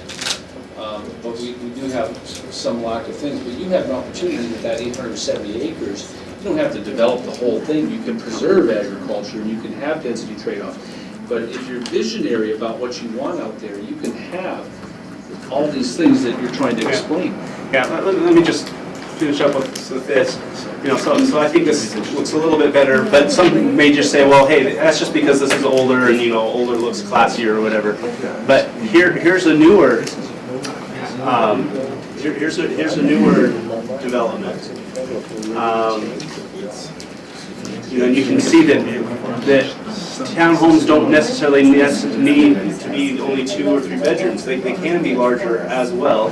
K: But we do have some lack of things. But you have an opportunity with that 870 acres. You don't have to develop the whole thing. You can preserve agriculture, and you can have density trade-off. But if you're visionary about what you want out there, you can have all these things that you're trying to explain.
O: Yeah, let me just finish up with this. So I think this looks a little bit better, but some may just say, well, hey, that's just because this is older, and older looks classier or whatever. But here's a newer, here's a newer development. And you can see that townhomes don't necessarily need to be only 2 or 3 bedrooms. They can be larger as well.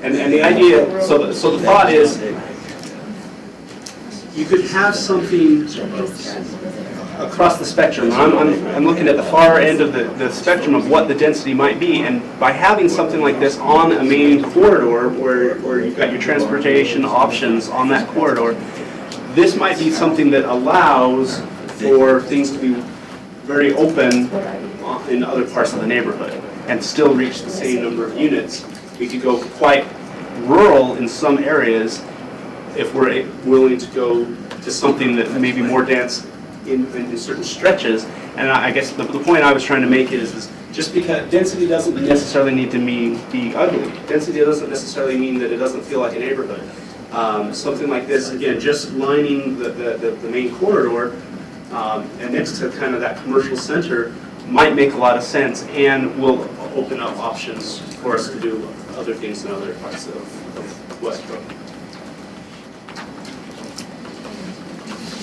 O: And the idea, so the thought is, you could have something across the spectrum. I'm looking at the far end of the spectrum of what the density might be, and by having something like this on a main corridor where you've got your transportation options on that corridor, this might be something that allows for things to be very open in other parts of the neighborhood and still reach the same number of units. We could go quite rural in some areas if we're willing to go to something that may be more dense in certain stretches. And I guess the point I was trying to make is just because density doesn't necessarily need to mean be ugly. Density doesn't necessarily mean that it doesn't feel like a neighborhood. Something like this, again, just lining the main corridor and next to kind of that commercial center might make a lot of sense and will open up options for us to do other things in other parts of Westbrook.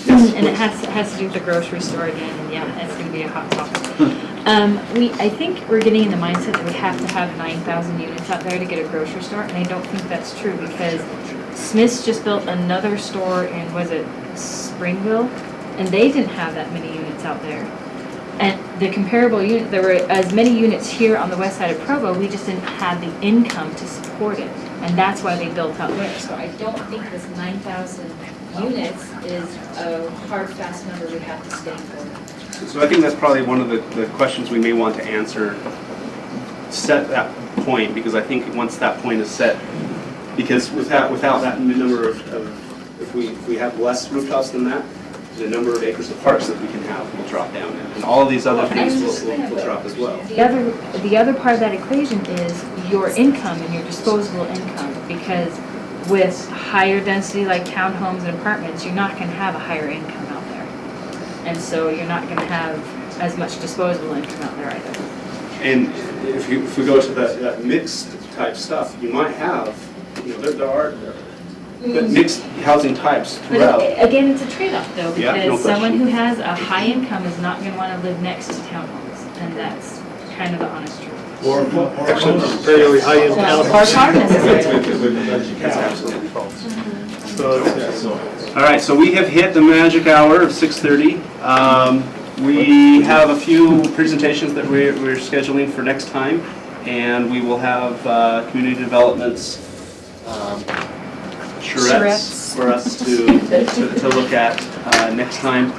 Q: And it has to do with the grocery store again, and yeah, it's gonna be a hot topic. I think we're getting in the mindset that we have to have 9,000 units out there to get a grocery store, and I don't think that's true, because Smith's just built another store in, was it Springville? And they didn't have that many units out there. And the comparable unit, there were as many units here on the west side of Provo, we just didn't have the income to support it. And that's why they built out there.
B: So I don't think this 9,000 units is a hard, fast number we have to stay for.
O: So I think that's probably one of the questions we may want to answer, set that point, because I think once that point is set, because without that number of if we have less rooftops than that, the number of acres of parks that we can have will drop down, and all of these other things will drop as well.
Q: The other part of that equation is your income and your disposable income, because with higher density like townhomes and apartments, you're not going to have a higher income out there. And so you're not going to have as much disposable income out there either.
O: And if we go to that mixed type stuff, you might have, there are mixed housing types
Q: But
O: throughout.
Q: again, it's a trade-off though,
O: Yeah, no
Q: because someone
O: question.
Q: who has a high income is not going to want to live next to townhomes, and that's kind of the honest truth.
E: Or fairly high in town.
Q: Or hardness.
O: That's absolutely false. All right, so we have hit the magic hour of 6:30. We have a few presentations that we're scheduling for next time, and we will have community developments charrettes for us to look at next time.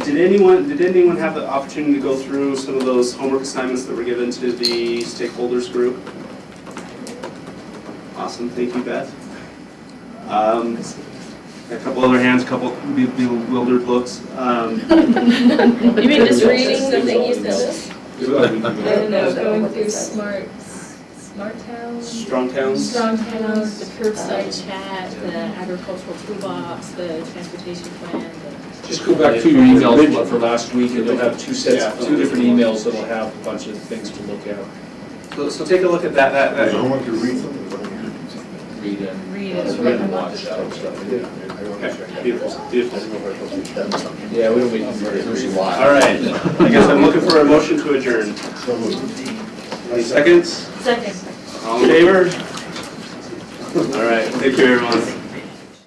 O: Did anyone have the opportunity to go through some of those homework assignments that were given to the stakeholders group? Awesome, thank you, Beth. A couple other hands, a couple bewildered looks.
B: You mean just reading the thing you sent us?
O: No,
B: Going through smart towns?
O: Strong towns?
B: Strong towns, the curbside chat, the agricultural toolbox, the transportation plan.
C: Just go back through your emails for last week, and you'll have two different emails that'll have a bunch of things to look at.
O: So take a look at that.
M: Is there homework to read something?
C: Read it.
B: Read it.
C: Read and watch that stuff.
O: Okay, beautiful.
C: Yeah, we don't need to.
O: All right, I guess I'm looking for a motion to adjourn. Any seconds?
B: Second.
O: All in favor? All right, take care, everyone.